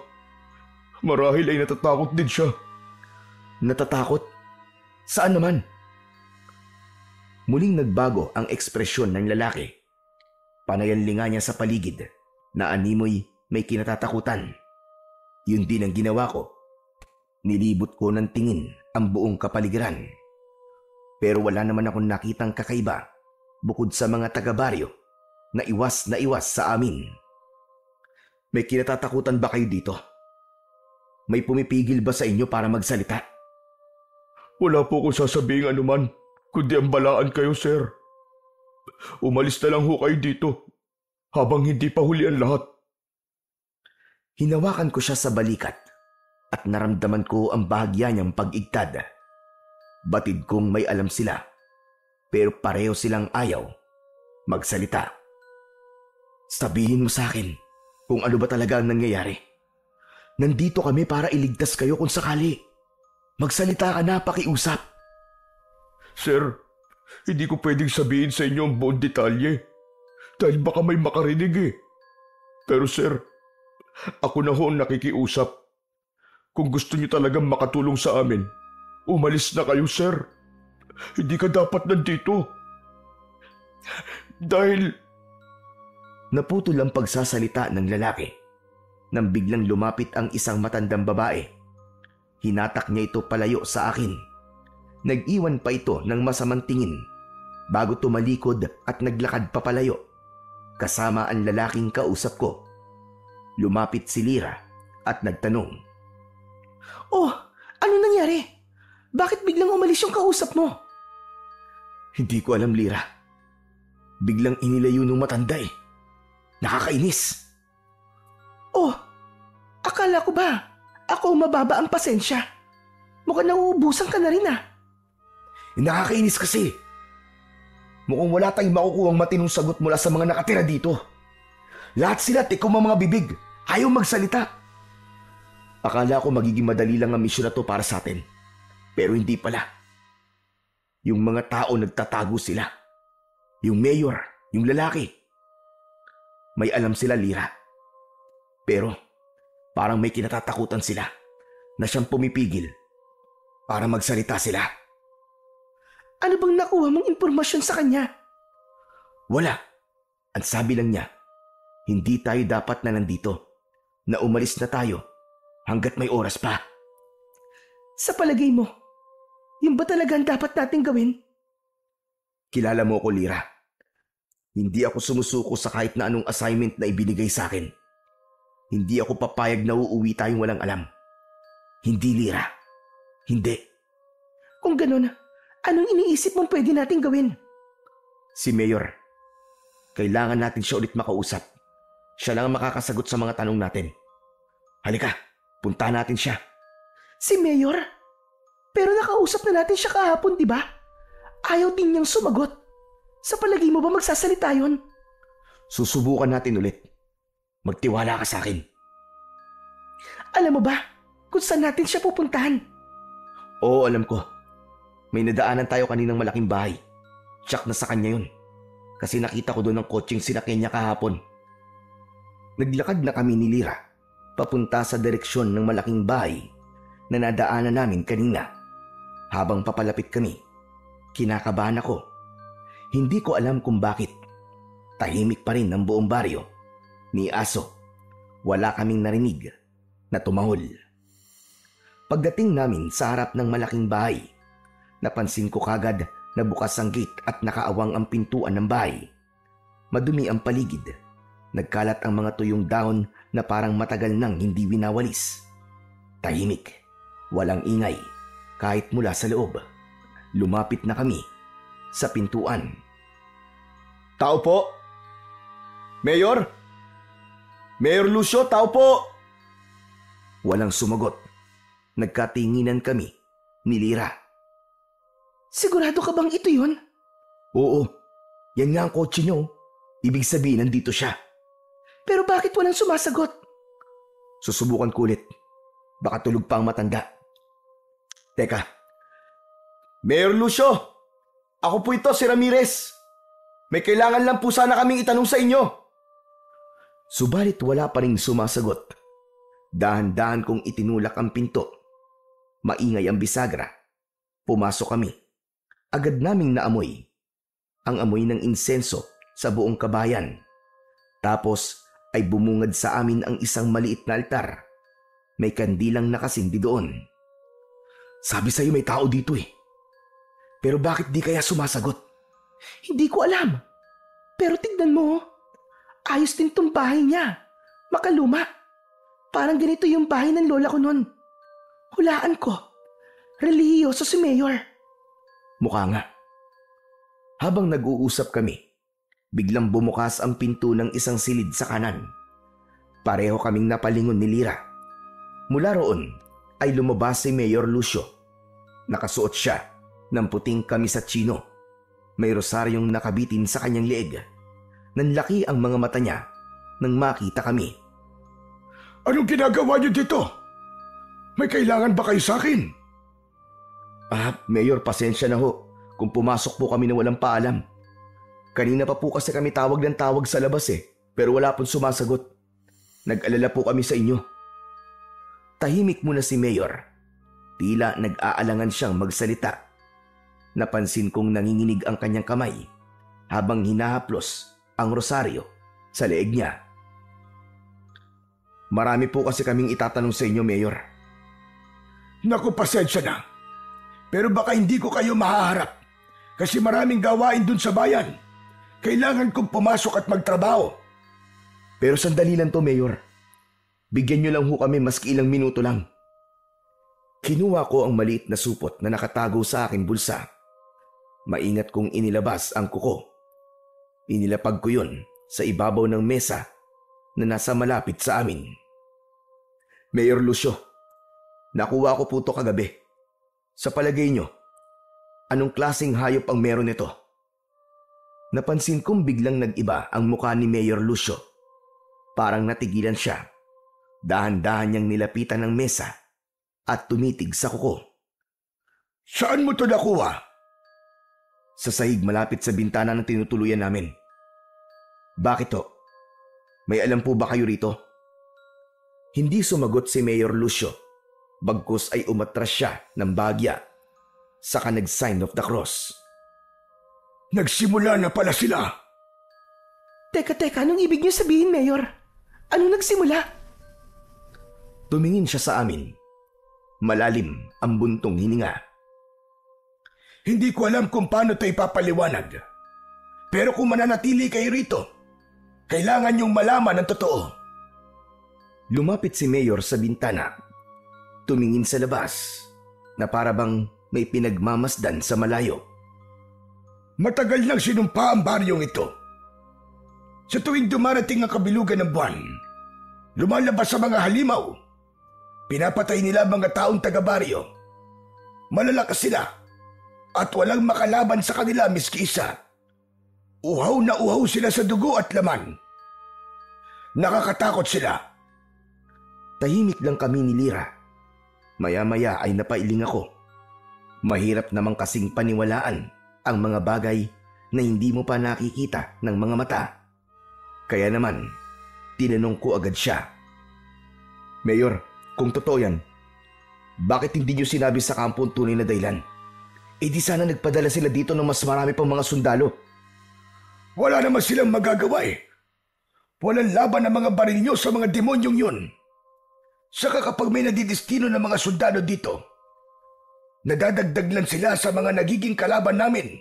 Marahil ay natatakot din siya.
Natatakot? Saan naman? Muling nagbago ang ekspresyon ng lalaki. Panayanlinga niya sa paligid na animoy may kinatatakutan. Yun din ang ginawa ko. Nilibot ko ng tingin ang buong kapaligiran. Pero wala naman akong nakitang kakaiba bukod sa mga taga-baryo na iwas sa amin. May kinatatakutan ba kayo dito? May pumipigil ba sa inyo para magsalita?
Wala po ko sasabing anuman, kundi ang balaan kayo, sir. Umalis na lang ho kayo dito habang hindi pa huli ang lahat.
Hinawakan ko siya sa balikat at naramdaman ko ang bahagya niyang pag-igtad. Batid kong may alam sila, pero pareho silang ayaw magsalita. Sabihin mo sa akin kung ano ba talaga ang nangyayari. Nandito kami para iligtas kayo kung sakali. Magsalita ka na, pakiusap.
Sir, hindi ko pwedeng sabihin sa inyo ang buong detalye dahil baka may makarinig eh. Pero sir, ako na ho ang nakikiusap. Kung gusto niyo talagang makatulong sa amin, umalis na kayo, sir. Hindi ka dapat nandito. Dahil...
Naputol ang pagsasalita ng lalaki nang biglang lumapit ang isang matandang babae. Hinatak niya ito palayo sa akin. Nag-iwan pa ito ng masamang tingin bago tumalikod at naglakad papalayo kasama ang lalaking kausap ko. Lumapit si Lira at nagtanong.
Oh, ano nangyari? Bakit biglang umalis yung kausap mo?
Hindi ko alam, Lira. Biglang inilayo nung matanda eh. Nakakainis.
Oh, akala ko ba ako mababa ang pasensya? Mukhang nauubusan ka na rin ah.
Nakakainis kasi. Mukhang wala tayong makukuhang matinong sagot mula sa mga nakatira dito. Lahat sila tikom ang mga bibig. Ayaw magsalita. Akala ko magiging madali lang ang misyon na to para sa atin. Pero hindi pala. Yung mga tao nagtatago sila. Yung mayor, yung lalaki. May alam sila, Lira. Pero parang may kinatatakutan sila na siyang pumipigil para magsalita sila.
Ano bang nakuha mong impormasyon sa kanya?
Wala. Ang sabi lang niya, hindi tayo dapat na nandito. Na umalis na tayo hanggat may oras pa.
Sa palagay mo, yun ba talaga ang dapat nating gawin?
Kilala mo ko, Lira. Hindi ako sumusuko sa kahit na anong assignment na ibinigay sa akin. Hindi ako papayag na uuwi tayong walang alam. Hindi, Lira. Hindi.
Kung ganun, anong iniisip mong pwede nating gawin?
Si Mayor. Kailangan natin siya ulit makausap. Siya lang ang makakasagot sa mga tanong natin. Halika, puntahan natin siya.
Si Mayor? Pero nakausap na natin siya kahapon, di ba? Ayaw din niyang sumagot. Sa palagay mo ba magsasalita yun?
Susubukan natin ulit. Magtiwala ka sa akin.
Alam mo ba kung saan natin siya pupuntahan?
Oo, alam ko. May nadaanan tayo kaninang malaking bahay. Tsak na sa kanya yun. Kasi nakita ko doon ang kotseng sinakyan niya kahapon. Naglakad na kami ni Lira papunta sa direksyon ng malaking bahay na nadaanan namin kanina. Habang papalapit kami, kinakabahan ako. Hindi ko alam kung bakit. Tahimik pa rin ang buong baryo. Ni aso, wala kaming narinig na tumahol. Pagdating namin sa harap ng malaking bahay, napansin ko kagad na bukas ang gate at nakaawang ang pintuan ng bahay. Madumi ang paligid. Nagkalat ang mga tuyong dahon na parang matagal nang hindi winawalis. Tahimik, walang ingay, kahit mula sa loob. Lumapit na kami sa pintuan. Tao po? Mayor? Mayor Lucio, tao po! Walang sumagot. Nagkatinginan kami ni Lira.
Sigurado ka bang ito yun?
Oo, yan nga ang kotse niyo. Ibig sabihin nandito siya.
Pero bakit walang sumasagot?
Susubukan ko ulit. Baka tulog pa ang matanda. Teka. Mayor Lucio! Ako po ito, si Ramirez. May kailangan lang po sana kaming itanong sa inyo. Subalit wala pa ring sumasagot. Dahan-dahan kong itinulak ang pinto. Maingay ang bisagra. Pumasok kami. Agad naming naamoy. Ang amoy ng insenso sa buong kabayan. Tapos ay bumungad sa amin ang isang maliit na altar. May kandilang nakasindi doon. Sabi sa'yo may tao dito eh. Pero bakit di kaya sumasagot?
Hindi ko alam. Pero tignan mo, ayos din tong bahay niya. Makaluma. Parang ganito yung bahay ng lola ko nun. Hulaan ko. Relihiyoso si Mayor.
Mukha nga. Habang nag-uusap kami, biglang bumukas ang pinto ng isang silid sa kanan. Pareho kaming napalingon ni Lira. Mula roon ay lumabas si Mayor Lucio. Nakasuot siya ng puting kamis at chino. May rosaryong nakabitin sa kanyang leeg. Nanlaki ang mga mata niya nang makita kami.
Anong ginagawa niyo dito? May kailangan ba kayo sa akin?
Mayor, pasensya na ho kung pumasok po kami na walang paalam. Kanina pa po kasi kami tawag ng tawag sa labas pero wala pong sumasagot. Nag-alala po kami sa inyo. Tahimik muna si Mayor. Tila nag-aalangan siyang magsalita. Napansin kong nanginginig ang kanyang kamay habang hinahaplos ang rosaryo sa leeg niya. Marami po kasi kaming itatanong sa inyo, Mayor.
Naku, pasensya na. Pero baka hindi ko kayo mahaharap kasi maraming gawain dun sa bayan. Kailangan kong pumasok at magtrabaho.
Pero sandali lang to, Mayor. Bigyan niyo lang ho kami maski ilang minuto lang. Kinuha ko ang maliit na supot na nakatago sa aking bulsa. Maingat kong inilabas ang kuko. Inilapag ko yun sa ibabaw ng mesa na nasa malapit sa amin. Mayor Lucio, nakuha ko po ito kagabi. Sa palagay nyo, anong klaseng hayop ang meron nito? Napansin kong biglang nag-iba ang mukha ni Mayor Lucio. Parang natigilan siya. Dahan-dahan niyang nilapitan ng mesa at tumitig sa kuko.
Saan mo ito nakuha?
Sa sahig malapit sa bintana ng tinutuluyan namin. Bakit to? May alam po ba kayo rito? Hindi sumagot si Mayor Lucio. Bagkus ay umatras siya ng bagya. Saka nag-sign of the cross.
Nagsimula na pala sila.
Teka, anong ibig niyo sabihin, Mayor? Anong nagsimula?
Tumingin siya sa amin. Malalim ang buntong hininga.
Hindi ko alam kung paano ito ipapaliwanag. Pero kung mananatili kayo rito, kailangan niyong malaman ang totoo.
Lumapit si Mayor sa bintana. Tumingin sa labas na para bang may pinagmamasdan sa malayo.
Matagal nang sinumpa ang baryong ito. Sa tuwing dumarating ang kabilugan ng buwan, lumalabas sa mga halimaw. Pinapatay nila ang mga taong taga-baryo. Malalakas sila at walang makalaban sa kanila miski isa. Uhaw na uhaw sila sa dugo at laman. Nakakatakot sila.
Tahimik lang kami ni Lira. Maya-maya ay napailing ako. Mahirap namang kasing paniwalaan ang mga bagay na hindi mo pa nakikita ng mga mata. Kaya naman, tinanong ko agad siya. Mayor, kung totoo yan, bakit hindi niyo sinabi sa kampo ang tunay na dahilan? Di sana nagpadala sila dito ng mas marami pang mga sundalo.
Wala naman silang magagawa Walang laban ang mga baril nyo sa mga demonyong yun. Saka kapag may nadidestino ng mga sundalo dito, nadadagdag lang sila sa mga nagiging kalaban namin.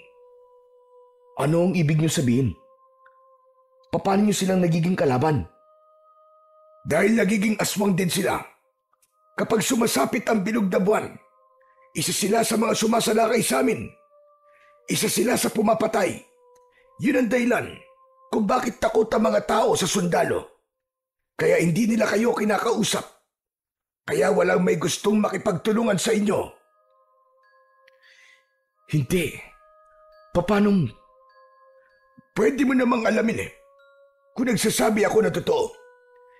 Ano ang ibig niyo sabihin? Paano niyo silang nagiging kalaban?
Dahil nagiging aswang din sila. Kapag sumasapit ang bilog na buwan, isa sila sa mga sumasalakay sa amin. Isa sila sa pumapatay. Yun ang dahilan kung bakit takot ang mga tao sa sundalo. Kaya hindi nila kayo kinakausap. Kaya walang may gustong makipagtulungan sa inyo.
Hindi. Paano?
Pwede mo namang alamin kung nagsasabi ako na totoo.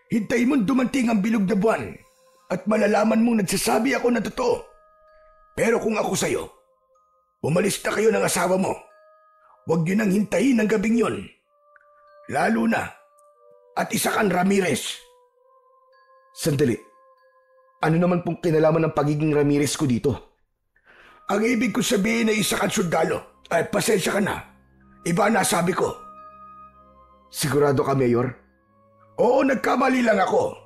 Hintay mong dumating ang bilog na buwan at malalaman mong nagsasabi ako na totoo. Pero kung ako sa'yo, umalis na kayo ng asawa mo. Huwag niyo nang hintayin ang gabing yon. Lalo na at isa kang Ramirez.
Sandali. Ano naman pong kinalaman ng pagiging Ramirez ko dito?
Ang ibig ko sabihin ay isa kang sundalo. Ay, pasensya ka na. Iba na sabi ko.
Sigurado ka, Mayor?
Oo, nagkamali lang ako.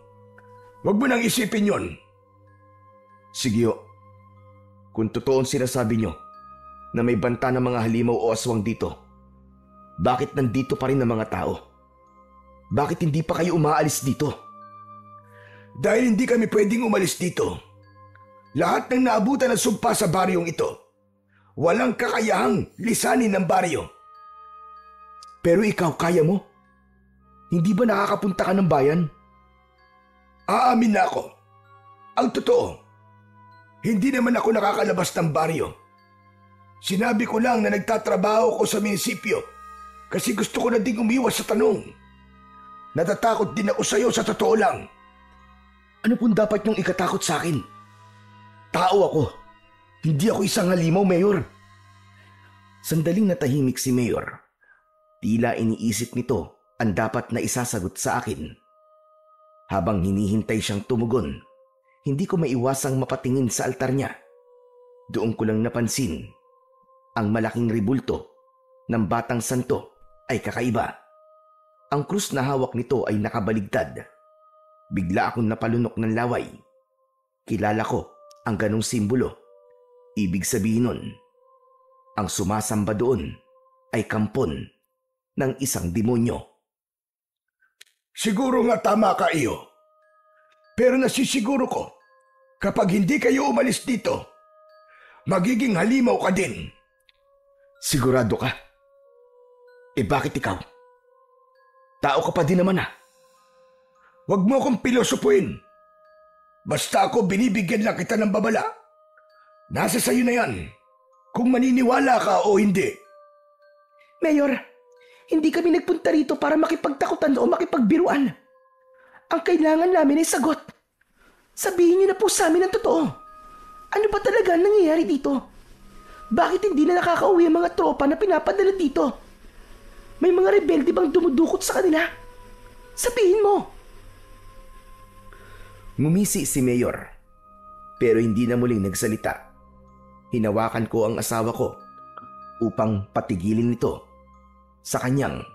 Huwag mo nang isipin yon.
Sige ho. Kung totoo ang sinasabi nyo na may banta ng mga halimaw o aswang dito, bakit nandito pa rin ang mga tao? Bakit hindi pa kayo umaalis dito?
Dahil hindi kami pwedeng umalis dito. Lahat ng naabutan ng sumpa sa baryong ito, walang kakayahang lisanin ng baryo.
Pero ikaw, kaya mo? Hindi ba nakakapunta ka ng bayan?
Aamin na ako. Ang totoo, hindi naman ako nakakalabas ng baryo. Sinabi ko lang na nagtatrabaho ko sa munisipyo kasi gusto ko na ding umiwas sa tanong. Natatakot din ako sa'yo sa totoo lang.
Ano pong dapat niyong ikatakot sa akin? Tao ako. Hindi ako isang halimaw, Mayor. Sandaling natahimik si Mayor. Tila iniisip nito ang dapat na isasagot sa akin. Habang hinihintay siyang tumugon, hindi ko maiwasang mapatingin sa altar niya. Doon ko lang napansin, ang malaking ribulto ng Batang Santo ay kakaiba. Ang krus na hawak nito ay nakabaligtad. Bigla akong napalunok ng laway. Kilala ko ang ganong simbolo. Ibig sabihin nun, ang sumasamba doon ay kampon ng isang demonyo.
Siguro nga tama ka, iyo. Pero nasisiguro ko, kapag hindi kayo umalis dito, magiging halimaw ka din.
Sigurado ka? Bakit ikaw? Tao ka pa din naman ah.
Huwag mo akong pilosopuin. Basta ako binibigyan lang kita ng babala. Nasa sayo na yan, kung maniniwala ka o hindi.
Mayor, hindi kami nagpunta rito para makipagtakutan o makipagbiruan. Ang kailangan namin ay sagot. Sabihin niyo na po sa amin ang totoo. Ano ba talaga ang nangyayari dito? Bakit hindi na nakakauwi ang mga tropa na pinapadala dito? May mga rebelde bang dumudukot sa kanila? Sabihin mo!
Ngumisi si Mayor, pero hindi na muling nagsalita. Hinawakan ko ang asawa ko upang patigilin ito sa kanyang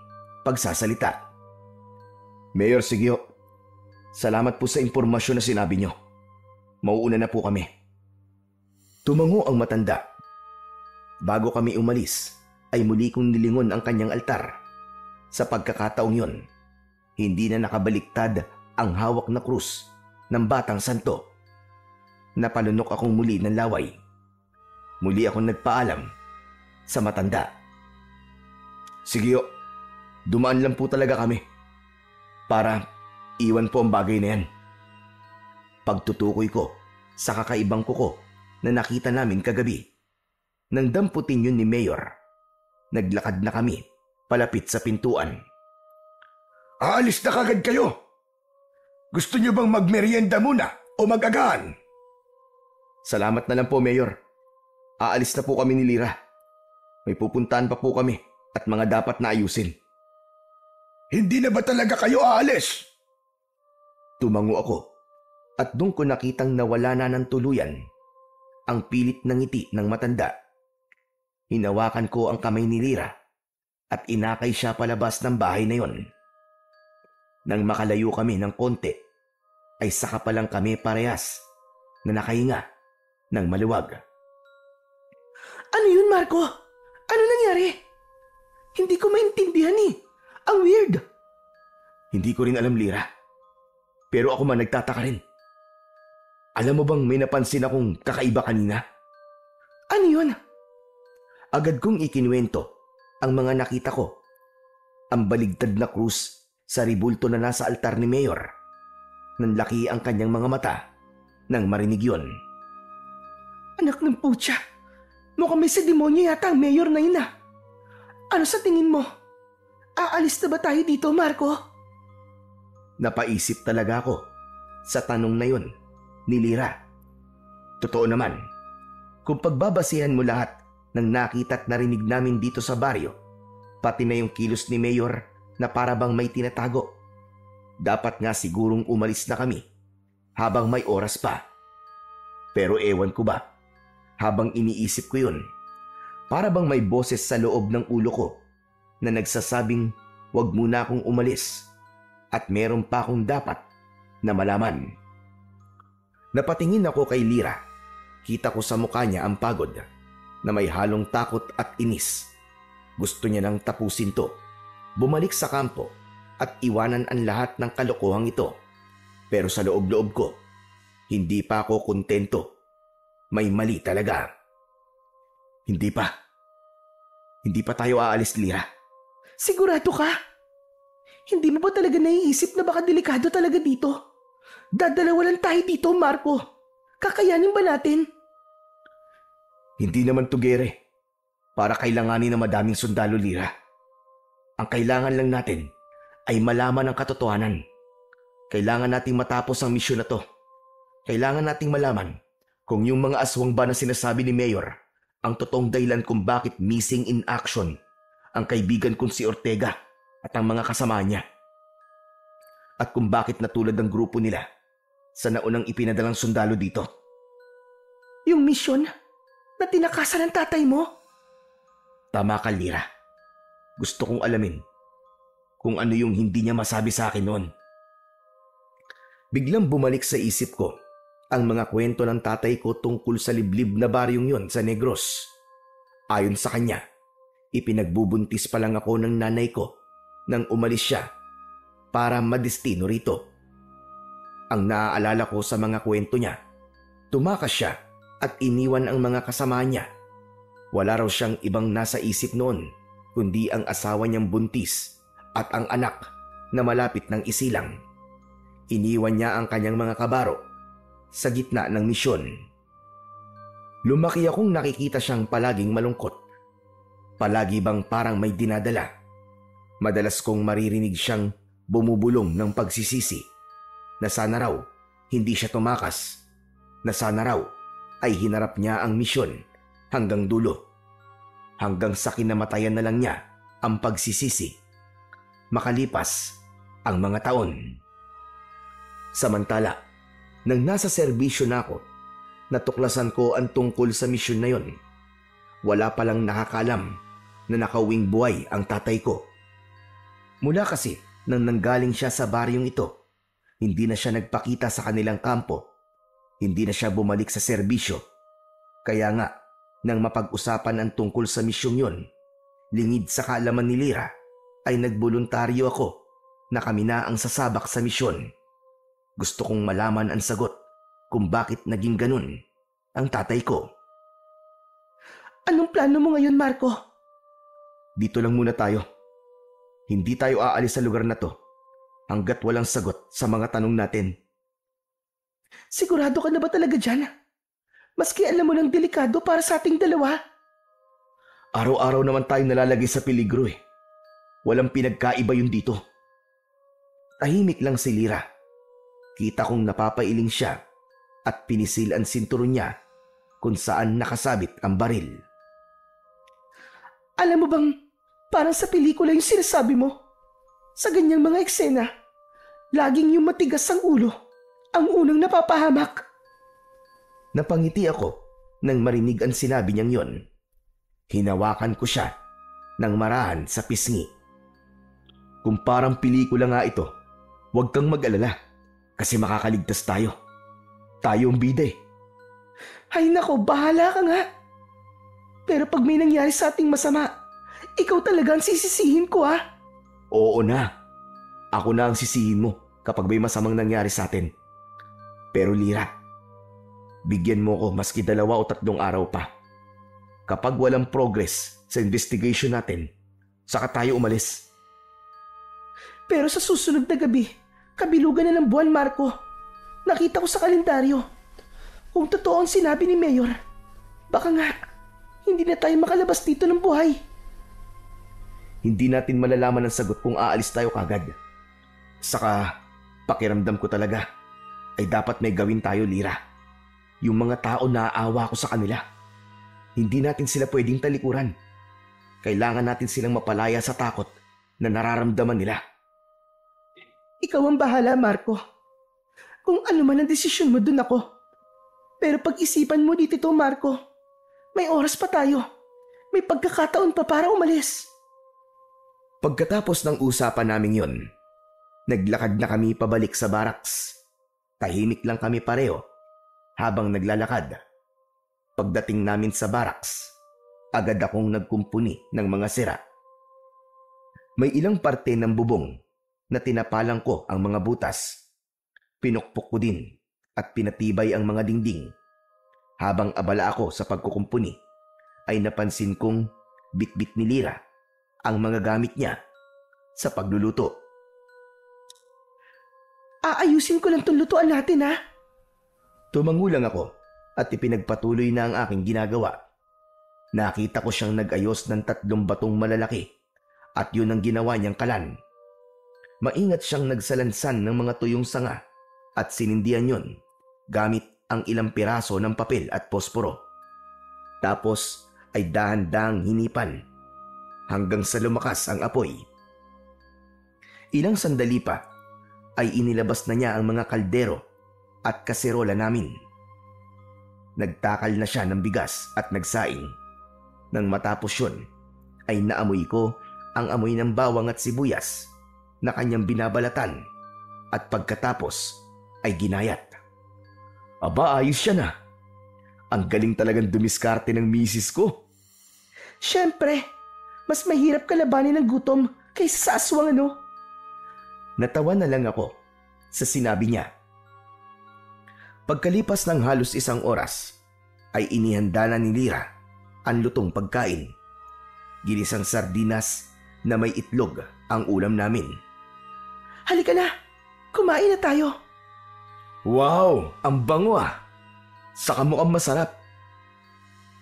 pagsasalita. Mayor Sigio, salamat po sa impormasyon na sinabi nyo. Mauuna na po kami. Tumango ang matanda. Bago kami umalis, ay muli kong nilingon ang kanyang altar. Sa pagkakataong yon, hindi na nakabaliktad ang hawak na krus ng Batang Santo. Napalunok akong muli ng laway. Muli akong nagpaalam sa matanda. Sige, dumaan lang po talaga kami para iwan po ang bagay na yan. Pagtutukoy ko sa kakaibang kuko na nakita namin kagabi. Nang damputin yun ni Mayor, naglakad na kami palapit sa pintuan.
Aalis na kagad kayo. Gusto niyo bang magmerienda muna o mag-agahan?
Salamat na lang po, Mayor. Aalis na po kami ni Lira. May pupuntahan pa po kami at mga dapat na ayusin.
Hindi na ba talaga kayo aalis?
Tumango ako at doon ko nakitang nawala na ng tuluyan ang pilit ng ngiti ng matanda. Hinawakan ko ang kamay ni Lira at inakay siya palabas ng bahay na yon. Nang makalayo kami ng konti, ay saka pa lang kami parehas na nakahinga ng maluwag.
Ano yun, Marco? Ano nangyari? Hindi ko maintindihan eh. Ang weird.
Hindi ko rin alam, Lira. Pero ako man nagtataka rin. Alam mo bang may napansin akong kakaiba kanina?
Ano yun?
Agad kong ikinuwento ang mga nakita ko. Ang baligtad na krus sa ribulto na nasa altar ni Mayor. Nanlaki ang kanyang mga mata nang marinig yun.
Anak ng putya. Mukhang may sa demonyo yata ang Mayor na yun ah. Ano sa tingin mo? Aalis na ba tayo dito, Marco?
Napaisip talaga ako sa tanong na yun ni Lira. Totoo naman, kung pagbabasihan mo lahat ng nakita at narinig namin dito sa baryo, pati na yung kilos ni Mayor na para bang may tinatago, dapat nga sigurong umalis na kami habang may oras pa. Pero ewan ko ba, habang iniisip ko yun, para bang may boses sa loob ng ulo ko na nagsasabing wag muna akong umalis at meron pa akong dapat na malaman. Napatingin ako kay Lira. Kita ko sa mukha niya ang pagod na may halong takot at inis. Gusto niya nang tapusin to, bumalik sa kampo at iwanan ang lahat ng kalokohang ito. Pero sa loob-loob ko, hindi pa ako kontento. May mali talaga. Hindi pa tayo aalis, Lira.
Sigurado ka? Hindi mo ba talaga naiisip na baka delikado talaga dito? Dadalawa lang tayo dito, Marco. Kakayanin ba natin?
Hindi naman to gere. Para kailanganin ng madaming sundalo, Lira. Ang kailangan lang natin ay malaman ang katotohanan. Kailangan nating matapos ang misyon na to. Kailangan nating malaman kung yung mga aswang ba na sinasabi ni Mayor ang totoong dahilan kung bakit missing in action ang kaibigan kong si Ortega at ang mga kasama niya. At kung bakit natulad ng grupo nila sa naunang ipinadalang sundalo dito.
Yung misyon na tinakasan ng tatay mo?
Tama ka, Lira. Gusto kong alamin kung ano yung hindi niya masabi sa akin noon. Biglang bumalik sa isip ko ang mga kwento ng tatay ko tungkol sa liblib na baryong yon sa Negros. Ayon sa kanya, ipinagbubuntis pa lang ako ng nanay ko nang umalis siya para madestino rito. Ang naaalala ko sa mga kwento niya, tumakas siya at iniwan ang mga kasama niya. Wala raw siyang ibang nasa isip noon kundi ang asawa niyang buntis at ang anak na malapit ng isilang. Iniwan niya ang kanyang mga kabaro sa gitna ng misyon. Lumaki akong nakikita siyang palaging malungkot. Palagi bang parang may dinadala. Madalas kong maririnig siyang bumubulong ng pagsisisi na sana raw hindi siya tumakas, na sana raw ay hinarap niya ang misyon hanggang dulo. Hanggang sa kinamatayan na lang niya ang pagsisisi. Makalipas ang mga taon. Samantala, nang nasa serbisyo na ako, natuklasan ko ang tungkol sa misyon na yon. Wala palang nakakalam na nakauwing buhay ang tatay ko. Mula kasi nang nanggaling siya sa baryong ito, hindi na siya nagpakita sa kanilang kampo. Hindi na siya bumalik sa serbisyo. Kaya nga, nang mapag-usapan ang tungkol sa misyong yon, lingid sa kaalaman ni Lira, ay nagboluntaryo ako na kami na ang sasabak sa misyon. Gusto kong malaman ang sagot kung bakit naging ganun ang tatay ko.
Anong plano mo ngayon, Marco?
Dito lang muna tayo. Hindi tayo aalis sa lugar na to hanggat walang sagot sa mga tanong natin.
Sigurado ka na ba talaga dyan? Maski alam mo lang delikado para sa ating dalawa.
Araw-araw naman tayo nalalagay sa peligro eh. Walang pinagkaiba yun dito. Tahimik lang si Lira. Kita kong napapailing siya at pinisil ang sinturon niya kung saan nakasabit ang baril.
Alam mo bang parang sa pelikula yung sinasabi mo? Sa ganyang mga eksena, laging yung matigas ang ulo ang unang napapahamak.
Napangiti ako nang marinig ang sinabi niyang yon. Hinawakan ko siya ng marahan sa pisngi. Kung parang pelikula nga ito, huwag kang mag-alala kasi makakaligtas tayo. Tayo ang bida eh.
Ay nako, bahala ka nga. Pero pag may nangyari sa ating masama, ikaw talaga ang sisisihin ko ah.
Oo na. Ako na ang sisihin mo kapag may masamang nangyari sa atin. Pero Lira, bigyan mo ko maski 2 o 3 araw pa. Kapag walang progress sa investigation natin, saka tayo umalis.
Pero sa susunod na gabi, kabilugan na ng buwan, Marco. Nakita ko sa kalendaryo. Kung totoo ang sinabi ni Mayor, baka nga hindi na tayo makalabas dito ng buhay.
Hindi natin malalaman ang sagot kung aalis tayo kagad. Saka, pakiramdam ko talaga ay dapat may gawin tayo, Lira. Yung mga tao naaawa ko sa kanila. Hindi natin sila pwedeng talikuran. Kailangan natin silang mapalaya sa takot na nararamdaman nila.
Ikaw ang bahala, Marco. Kung ano man ang desisyon mo, dun ako. Pero pag-isipan mo dito, Marco. May oras pa tayo. May pagkakataon pa para umalis.
Pagkatapos ng usapan namin yon, naglakad na kami pabalik sa barracks. Tahimik lang kami pareho habang naglalakad. Pagdating namin sa barracks, agad akong nagkumpuni ng mga sira. May ilang parte ng bubong na tinapalang ko ang mga butas. Pinukpok ko din at pinatibay ang mga dingding. Habang abala ako sa pagkukumpuni, ay napansin kong bitbit ni Lira ang mga gamit niya sa pagluluto.
Aayusin ko lang itong lutuan natin, ha?
Tumangulang ako at ipinagpatuloy na ang aking ginagawa. Nakita ko siyang nag-ayos ng 3 batong malalaki at yun ang ginawa niyang kalan. Maingat siyang nagsalansan ng mga tuyong sanga at sinindihan yun gamit ang ilang piraso ng papel at posporo. Tapos ay dahan-dahang hinipan hanggang sa lumakas ang apoy. Ilang sandali pa ay inilabas na niya ang mga kaldero at kaserola namin. Nagtakal na siya ng bigas at nagsaing. Nang matapos yun, ay naamoy ko ang amoy ng bawang at sibuyas na kanyang binabalatan at pagkatapos ay ginayat. Aba, ayos siya na. Ang galing talagang dumiskarte ng misis ko.
Siyempre, mas mahirap kalabanin ng gutom kaysa sa aswang, ano?
Natawa na lang ako sa sinabi niya. Pagkalipas ng halos 1 oras, ay inihanda na ni Lira ang lutong pagkain. Ginisang sardinas na may itlog ang ulam namin.
Halika na, kumain na tayo.
Wow, ang bango ah. Saka mukhang masarap.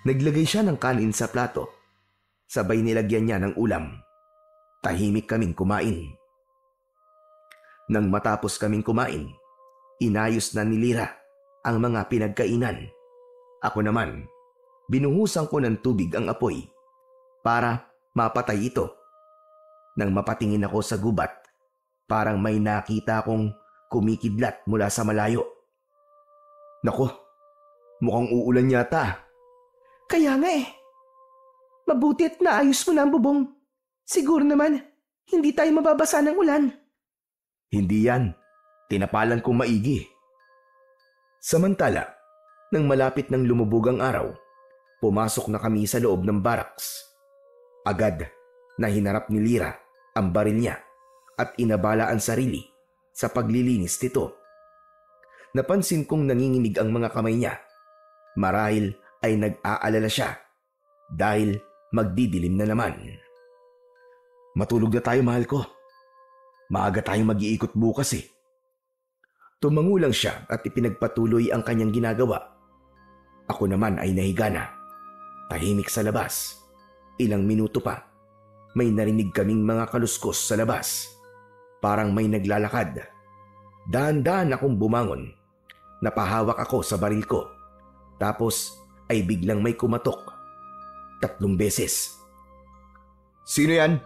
Naglagay siya ng kanin sa plato. Sabay nilagyan niya ng ulam. Tahimik kaming kumain. Nang matapos kaming kumain, inayos na ni Lira ang mga pinagkainan. Ako naman, binuhusan ko ng tubig ang apoy para mapatay ito. Nang mapatingin ako sa gubat, parang may nakita akong kumikidlat mula sa malayo. Nako, mukhang uulan yata.
Kaya nga eh. Mabuti at naayos mo na ang bubong. Siguro naman, hindi tayo mababasa ng ulan.
Hindi yan. Tinapalan kong maigi. Samantala, nang malapit ng lumubog ang araw, pumasok na kami sa loob ng barracks. Agad na hinarap ni Lira ang baril niya at inabala ang sarili sa paglilinis nito. Napansin kong nanginginig ang mga kamay niya. Marahil ay nag-aalala siya dahil magdidilim na naman. Matulog na tayo, mahal ko. Maaga tayong mag-iikot bukas eh. Tumangulang siya at ipinagpatuloy ang kanyang ginagawa. Ako naman ay nahiga na. Tahimik sa labas. Ilang minuto pa, may narinig kaming mga kaluskos sa labas. Parang may naglalakad. Dahan-dahan akong bumangon. Napahawak ako sa baril ko. Tapos ay biglang may kumatok. 3 beses. Sino yan?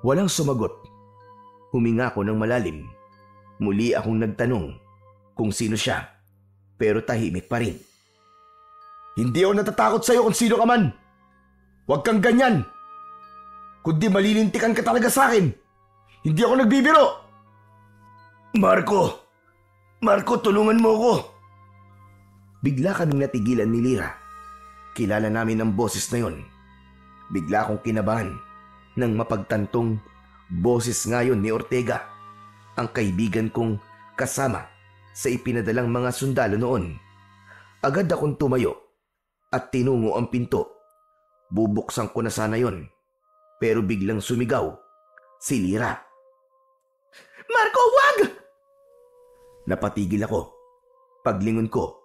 Walang sumagot. Huminga ako ng malalim. Muli akong nagtanong kung sino siya, pero tahimik pa rin. Hindi ako natatakot sa'yo kung sino ka man. Huwag kang ganyan. Kundi malilintikan ka talaga sa akin. Hindi ako nagbibiro. Marco, tulungan mo ako. Bigla kaming natigilan ni Lira. Kilala namin ang boses na yon. Bigla akong kinabahan nang mapagtantong boses ngayon ni Ortega, ang kaibigan kong kasama sa ipinadalang mga sundalo noon. Agad akong tumayo at tinungo ang pinto. Bubuksan ko na sana yon, pero biglang sumigaw si Lira.
Marco, wag!
Napatigil ako. Paglingon ko,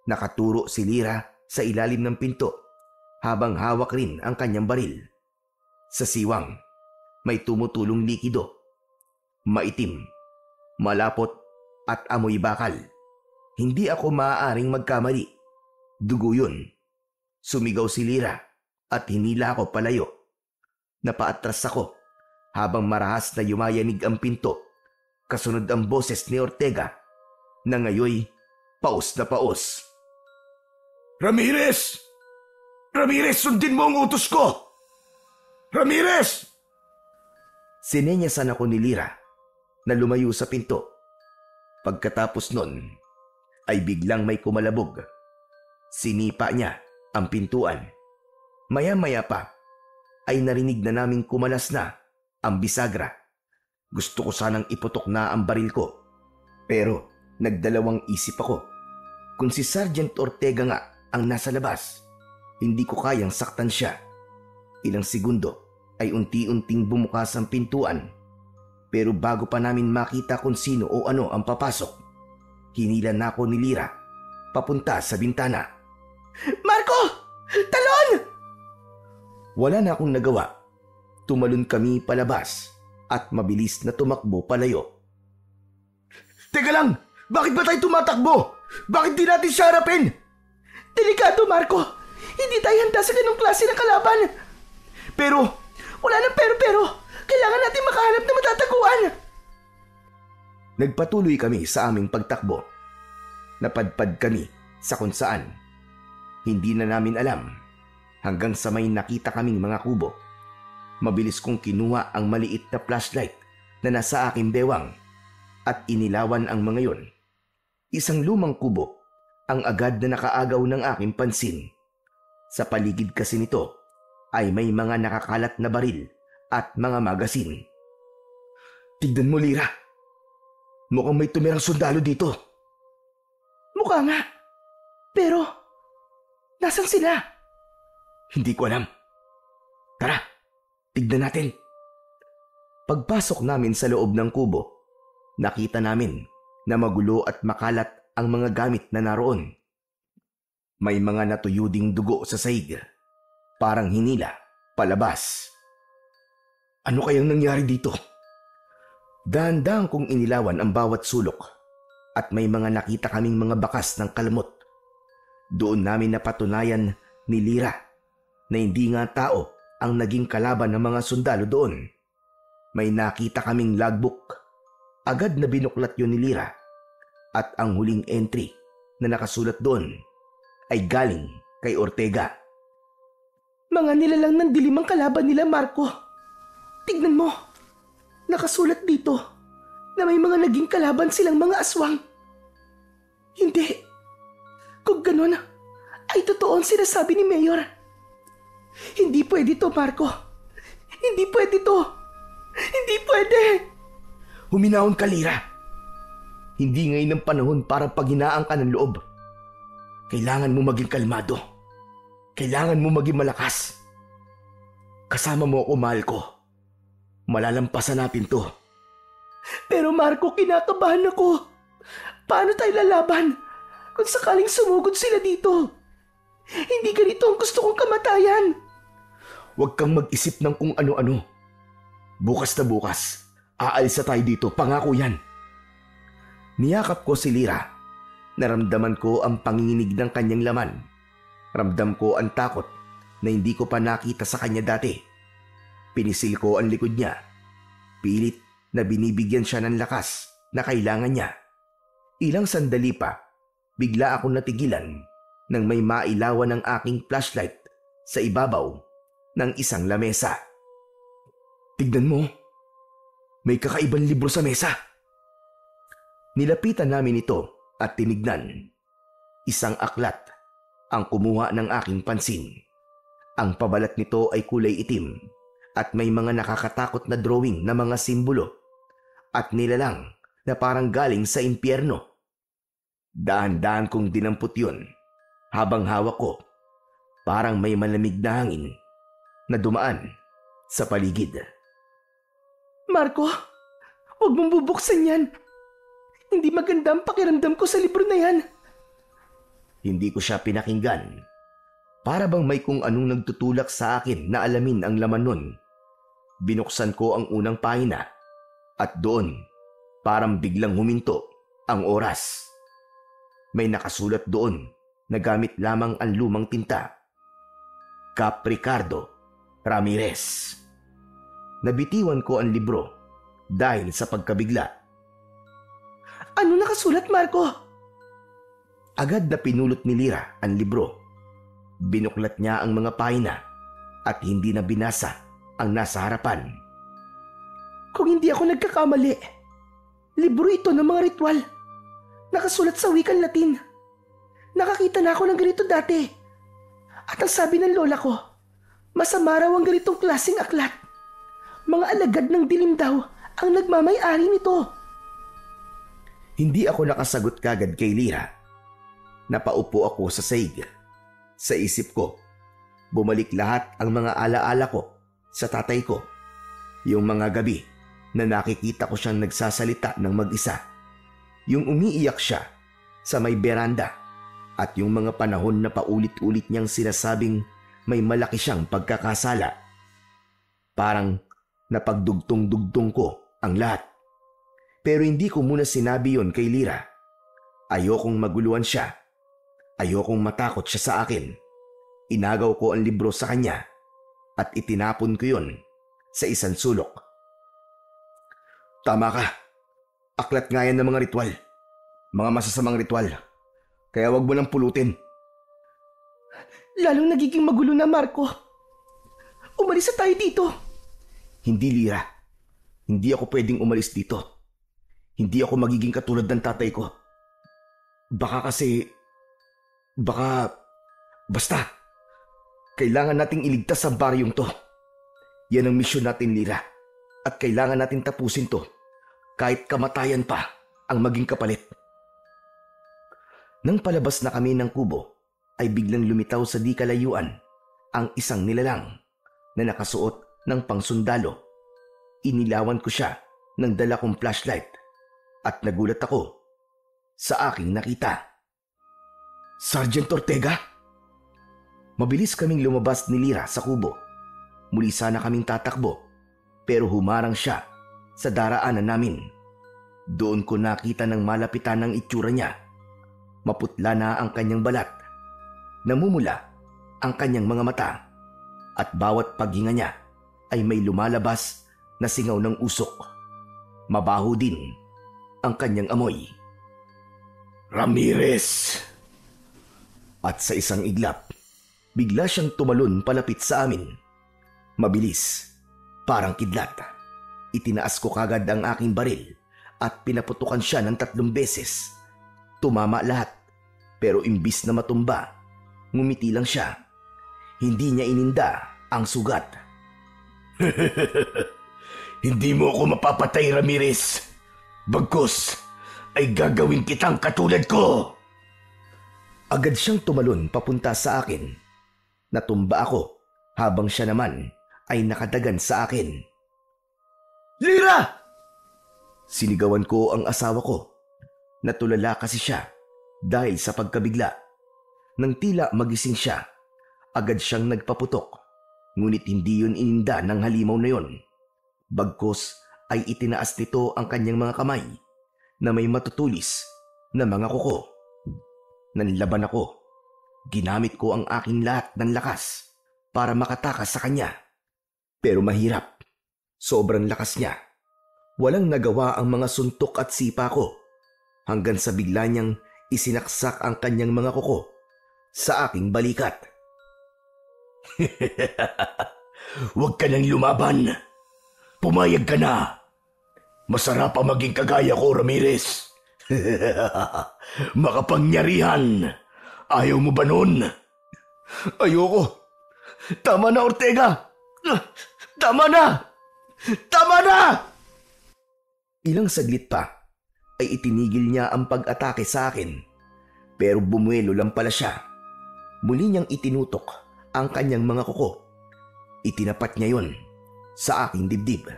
nakaturo si Lira sa ilalim ng pinto habang hawak rin ang kanyang baril. Sa siwang, may tumutulong likido. Maitim, malapot at amoy bakal. Hindi ako maaaring magkamali. Dugo yun. Sumigaw si Lira at hinila ako palayo. Napaatras ako habang marahas na yumayanig ang pinto. Kasunod ang boses ni Ortega na ngayoy paus na paus.
Ramirez! Ramirez, sundin mo ang utos ko! Ramirez!
Sinenyasan ako ni Lira na lumayo sa pinto. Pagkatapos nun, ay biglang may kumalabog. Sinipa niya ang pintuan. Maya-maya pa, ay narinig na naming kumalas na ang bisagra. Gusto ko sanang iputok na ang baril ko. Pero nagdalawang isip ako. Kung si Sergeant Ortega nga ang nasa labas, hindi ko kayang saktan siya. Ilang segundo ay unti-unting bumukas ang pintuan. Pero bago pa namin makita kung sino o ano ang papasok, hinila na ako ni Lyra papunta sa bintana.
Marco! Talon!
Wala na akong nagawa. Tumalon kami palabas at mabilis na tumakbo palayo.
Teka lang! Bakit ba tayo tumatakbo? Bakit di natin siya harapin?
Delikado, Marco! Hindi tayo handa sa ganong klase ng kalaban!
Pero,
Wala nang pero! Kailangan natin makahanap na matataguan!
Nagpatuloy kami sa aming pagtakbo. Napadpad kami sa kung saan. Hindi na namin alam hanggang sa may nakita kaming mga kubo. Mabilis kong kinuha ang maliit na flashlight na nasa aking bewang at inilawan ang mga yon. Isang lumang kubo ang agad na nakaagaw ng aking pansin. Sa paligid kasi nito ay may mga nakakalat na baril at mga magasin.
Tignan mo, Lyra. Mukhang may tumirang sundalo dito.
Mukha nga. Pero, nasan sila?
Hindi ko alam. Tara, tignan natin.
Pagpasok namin sa loob ng kubo, nakita namin na magulo at makalat ang mga gamit na naroon. May mga natuyo ding dugo sa sahig, parang hinila palabas.
Ano kayang nangyari dito?
Dahan-dahan kong inilawan ang bawat sulok at may mga nakita kaming mga bakas ng kalmot. Doon namin napatunayan ni Lyra na hindi nga tao ang naging kalaban ng mga sundalo doon. May nakita kaming logbook. Agad na binuklat yun ni Lyra at ang huling entry na nakasulat doon ay galing kay Ortega.
Mga nilalang ng dilim ang kalaban nila, Marco. Tignan mo. Nakasulat dito na may mga naging kalaban silang mga aswang. Hindi. Kung ganun, ay totoo ang sinasabi ni Mayor. Hindi pwede to, Marco. Hindi pwede to. Hindi pwede.
Huminahon ka, Lyra. Hindi ngayon ang panahon para paghinaan ka ng loob. Kailangan mo maging kalmado. Kailangan mo maging malakas. Kasama mo ako, mahal ko. Malalampasan natin to.
Pero Marco, kinakabahan ako. Paano tayo lalaban kung sakaling sumugod sila dito? Hindi ganito ang gusto kong kamatayan.
Huwag kang mag-isip ng kung ano-ano. Bukas na bukas, aalis na tayo dito, pangako yan. Niyakap ko si Lyra. Naramdaman ko ang panginginig ng kanyang laman. Ramdam ko ang takot na hindi ko pa nakita sa kanya dati. Pinisil ko ang likod niya. Pilit na binibigyan siya ng lakas na kailangan niya. Ilang sandali pa, bigla akong natigilan nang may mailawan ng aking flashlight sa ibabaw ng isang lamesa.
Tignan mo. May kakaibang libro sa mesa.
Nilapitan namin ito at tinignan. Isang aklat ang kumuha ng aking pansin. Ang pabalat nito ay kulay itim at may mga nakakatakot na drawing na mga simbolo at nilalang na parang galing sa impyerno. Dahan-dahan kong dinampot yun habang hawak ko. Parang may malamig na hangin na dumaan sa paligid.
Marco, huwag mong bubuksan yan. Hindi maganda ang pakiramdam ko sa libro na yan.
Hindi ko siya pinakinggan. Para bang may kung anong nagtutulak sa akin na alamin ang laman nun. Binuksan ko ang unang pahina at doon parang biglang huminto ang oras. May nakasulat doon na gamit lamang ang lumang tinta. Cap Ricardo Ramirez. Nabitiwan ko ang libro dahil sa pagkabigla.
Ano nakasulat, Marco?
Agad na pinulot ni Lyra ang libro. Binuklat niya ang mga pahina at hindi na binasa ang nasa harapan.
Kung hindi ako nagkakamali, libro ito ng mga ritual. Nakasulat sa wikang Latin. Nakakita na ako ng ganito dati. At ang sabi ng lola ko, masama raw ang ganitong klaseng aklat. Mga alagad ng dilim daw ang nagmamay-ari nito.
Hindi ako nakasagot kagad kay Lyra. Napaupo ako sa sahig. Sa isip ko, bumalik lahat ang mga alaala ko sa tatay ko. Yung mga gabi na nakikita ko siyang nagsasalita ng mag-isa. Yung umiiyak siya sa may beranda at yung mga panahon na paulit-ulit niyang sinasabing may malaki siyang pagkakasala. Parang napagdugtong-dugtong ko ang lahat. Pero hindi ko muna sinabi yon kay Lira. Ayokong maguluhan siya. Ayokong matakot siya sa akin. Inagaw ko ang libro sa kanya at itinapon ko yon sa isang sulok. Tama ka. Aklat nga yan ng mga ritual. Mga masasamang ritual. Kaya wag mo nang pulutin.
Lalong nagiging magulo na, Marco. Umalis na tayo dito.
Hindi, Lira. Hindi ako pwedeng umalis dito. Hindi ako magiging katulad ng tatay ko. Basta. Kailangan nating iligtas ang baryong to. Yan ang misyon natin, Lira. At kailangan natin tapusin to. Kahit kamatayan pa ang maging kapalit. Nang palabas na kami ng kubo, ay biglang lumitaw sa di kalayuan ang isang nilalang na nakasuot ng pangsundalo. Inilawan ko siya ng dala kong flashlight at nagulat ako sa aking nakita. Sergeant Ortega? Mabilis kaming lumabas ni Lira sa kubo. Muli sana kaming tatakbo pero humarang siya sa daraanan namin. Doon ko nakita ng malapitan ang itsura niya. Maputla na ang kanyang balat. Namumula ang kanyang mga mata at bawat paghinga niya ay may lumalabas na singaw ng usok. Mabaho din ang kanyang amoy. Ramirez! At sa isang iglap, bigla siyang tumalon palapit sa amin. Mabilis, parang kidlat. Itinaas ko kagad ang aking baril at pinaputukan siya ng 3 beses. Tumama lahat, pero imbis na matumba, ngumiti lang siya. Hindi niya ininda ang sugat. Hindi mo ako mapapatay, Ramirez. Bagkus ay gagawin kitang katulad ko. Agad siyang tumalon papunta sa akin. Natumba ako habang siya naman ay nakadagan sa akin. Lira! Sinigawan ko ang asawa ko. Natulala kasi siya dahil sa pagkabigla. Nang tila magising siya, agad siyang nagpaputok. Ngunit hindi yun ininda ng halimaw na yon. Bagkus ay itinaas nito ang kanyang mga kamay na may matutulis na mga kuko. Nanlaban ako. Ginamit ko ang aking lahat ng lakas para makatakas sa kanya. Pero mahirap. Sobrang lakas niya. Walang nagawa ang mga suntok at sipa ko hanggang sa bigla niyang isinaksak ang kanyang mga kuko sa aking balikat. Huwag ka nang lumaban. Pumayag ka na. Masarap ang maging kagaya ko, Ramirez. Makapangyarihan. Ayaw mo ba nun? Ayoko. Tama na, Ortega. Tama na. Tama na! Ilang saglit pa ay itinigil niya ang pag-atake sa akin. Pero bumuelo lang pala siya. Muli niyang itinutok ang kanyang mga kuko. Itinapat niya yon sa aking dibdib.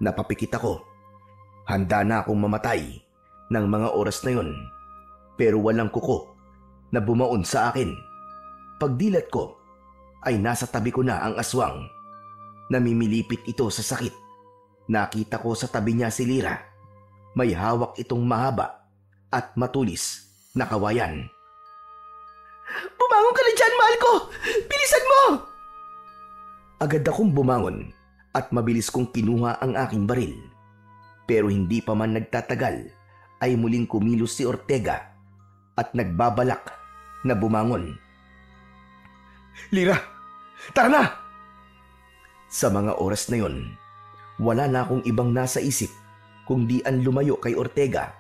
Napapikit ako. Handa na akong mamatay ng mga oras na yon. Pero walang kuko na bumaon sa akin. Pagdilat ko ay nasa tabi ko na ang aswang. Namimilipit ito sa sakit. Nakita ko sa tabi niya si Lira. May hawak itong mahaba at matulis na kawayan.
Bumangon ka na dyan, mahal ko! Bilisan mo!
Agad akong bumangon at mabilis kong kinuha ang aking baril. Pero hindi pa man nagtatagal ay muling kumilos si Ortega at nagbabalak na bumangon. Lira, tara na! Sa mga oras na yon, wala na akong ibang nasa isip kundi ang lumayo kay Ortega.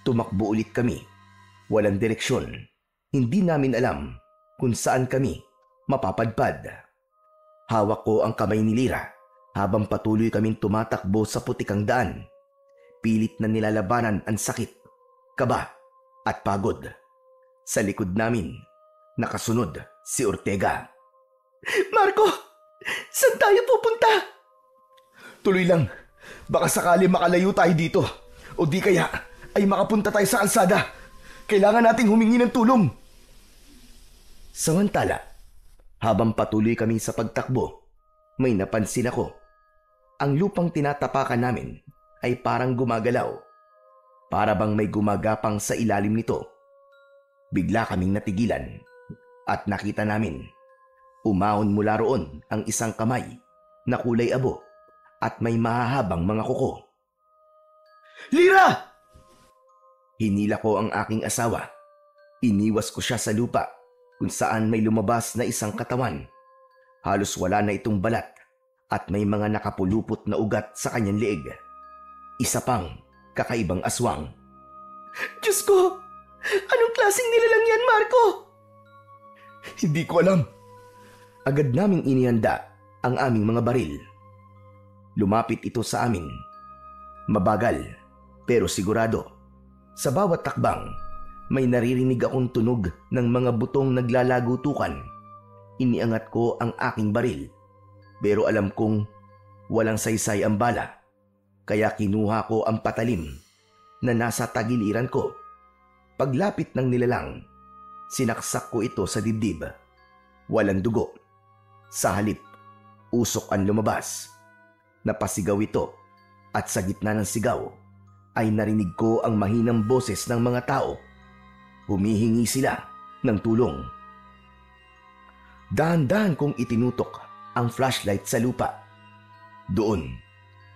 Tumakbo ulit kami. Walang direksyon. Hindi namin alam kung saan kami mapapadpad. Hawak ko ang kamay ni Lira habang patuloy kaming tumatakbo sa putikang daan. Pilit na nilalabanan ang sakit, kaba at pagod. Sa likod namin, nakasunod si Ortega.
Marco! Saan tayo pupunta?
Tuloy lang. Baka sakali makalayo tayo dito. O di kaya ay makapunta tayo sa kalsada. Kailangan nating humingi ng tulong. Samantala, habang patuloy kami sa pagtakbo, may napansin ako. Ang lupang tinatapakan namin ay parang gumagalaw. Para bang may gumagapang sa ilalim nito. Bigla kaming natigilan at nakita namin. Umahon mula roon ang isang kamay na kulay abo at may mahahabang mga kuko. Lira! Hinila ko ang aking asawa. Iniwas ko siya sa lupa kung saan may lumabas na isang katawan. Halos wala na itong balat at may mga nakapulupot na ugat sa kanyang leeg. Isa pang kakaibang aswang.
Diyos ko! Anong klaseng nilalang yan, Marco?
Hindi ko alam. Agad naming inihanda ang aming mga baril. Lumapit ito sa amin. Mabagal, pero sigurado. Sa bawat takbang, may naririnig akong tunog ng mga butong naglalagutukan. Iniangat ko ang aking baril. Pero alam kong walang saysay ang bala. Kaya kinuha ko ang patalim na nasa tagiliran ko. Paglapit ng nilalang, sinaksak ko ito sa dibdib. Walang dugo. Sa halip, usok ang lumabas. Napasigaw ito at sa gitna ng sigaw ay narinig ko ang mahinang boses ng mga tao. Humihingi sila ng tulong. Dahan-dahan kong itinutok ang flashlight sa lupa. Doon,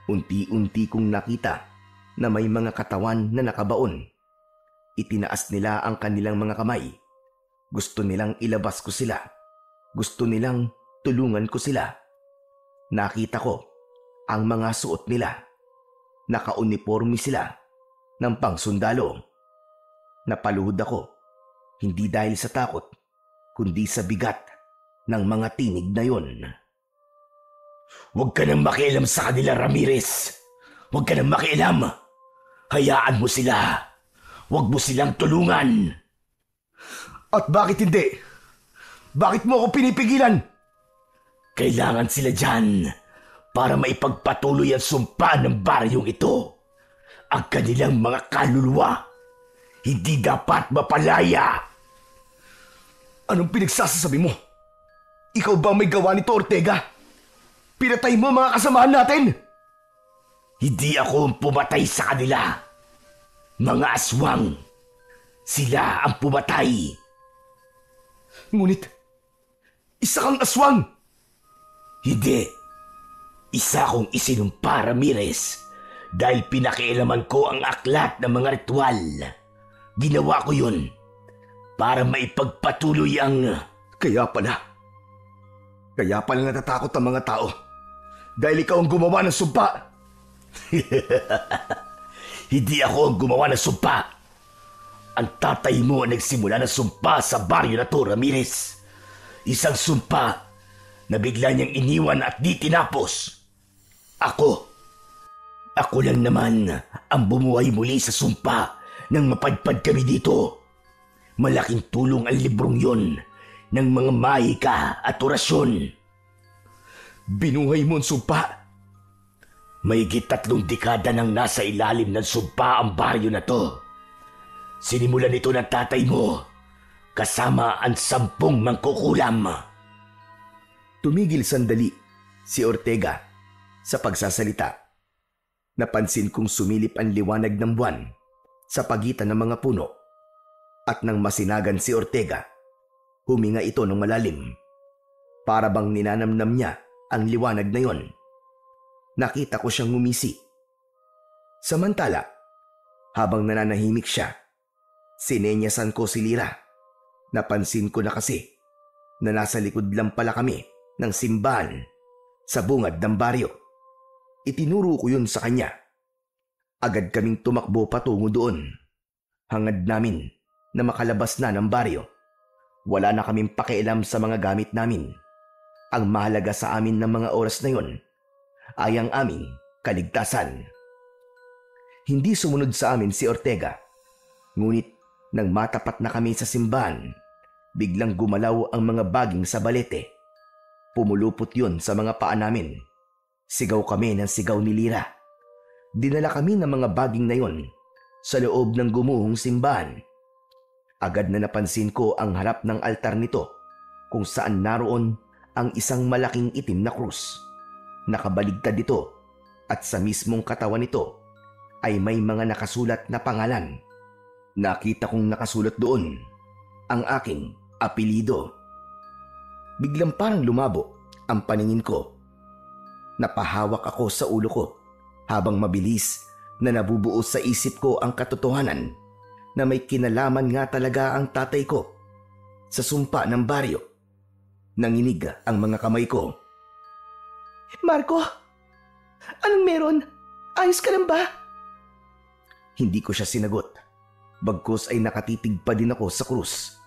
unti-unti kong nakita na may mga katawan na nakabaon. Itinaas nila ang kanilang mga kamay. Gusto nilang ilabas ko sila. Gusto nilang tulungan ko sila. Nakita ko ang mga suot nila. Naka-uniforme sila ng pangsundalo. Napaluhod ako, hindi dahil sa takot, kundi sa bigat ng mga tinig na yon. Huwag ka nang makialam sa kanila, Ramirez. Huwag ka nang makialam. Hayaan mo sila. Huwag mo silang tulungan. At bakit hindi? Bakit mo ako pinipigilan? Kailangan sila dyan para maipagpatuloy ang sumpa ng baryong ito. Ang kanilang mga kaluluwa hindi dapat mapalaya. Anong pinagsasasabi mo? Ikaw ba may gawa nito, Ortega? Pinatay mo mga kasamahan natin? Hindi ako ang pumatay sa kanila. Mga aswang. Sila ang pumatay. Ngunit, isa kang aswang. Hindi. Isa akong isinumpa, Ramirez, dahil pinakialaman ko ang aklat ng mga ritual. Ginawa ko yun para maipagpatuloy ang... Kaya pala natatakot ang mga tao dahil ikaw ang gumawa ng sumpa. Hindi ako ang gumawa ng sumpa. Ang tatay mo ang nagsimula ng sumpa sa baryo na to, Ramirez. Isang sumpa na bigla niyang iniwan at di tinapos. Ako lang naman ang bumuhay muli sa sumpa nang mapadpad kami dito. Malaking tulong ang librong yon ng mga mahika at orasyon. Binuhay mo ang sumpa? Mahigit 3 dekada nang nasa ilalim ng sumpa ang baryo na to. Sinimulan ito ng tatay mo, kasama ang 10 mangkukulam. Tumigil sandali si Ortega sa pagsasalita. Napansin kong sumilip ang liwanag ng buwan sa pagitan ng mga puno. At nang masinagan si Ortega, huminga ito ng malalim. Para bang ninanamnam niya ang liwanag na yon. Nakita ko siyang ngumisi. Samantala, habang nananahimik siya, sinenyasan ko si Lira. Napansin ko na kasi na nasa likod lang pala kami ng simbahan sa bungad ng baryo. Itinuro ko yun sa kanya. Agad kaming tumakbo patungo doon. Hangad namin na makalabas na ng baryo. Wala na kaming pakialam sa mga gamit namin. Ang mahalaga sa amin ng mga oras na yon ay ang aming kaligtasan. Hindi sumunod sa amin si Ortega. Ngunit nang matapat na kami sa simbahan, biglang gumalaw ang mga baging sa balete. Pumulupot yun sa mga paa namin. Sigaw kami ng sigaw ni Lira. Dinala kami ng mga baging na yon sa loob ng gumuhong simbahan. Agad na napansin ko ang harap ng altar nito kung saan naroon ang isang malaking itim na krus. Nakabaligtad ito at sa mismong katawan nito ay may mga nakasulat na pangalan. Nakita kong nakasulat doon ang aking apelido. Biglang parang lumabo ang paningin ko. Napahawak ako sa ulo ko habang mabilis na nabubuo sa isip ko ang katotohanan na may kinalaman nga talaga ang tatay ko sa sumpa ng baryo. Nanginig ang mga kamay ko.
Marco, anong meron? Ayos ka lang ba?
Hindi ko siya sinagot. Bagkus ay nakatitig pa din ako sa krus.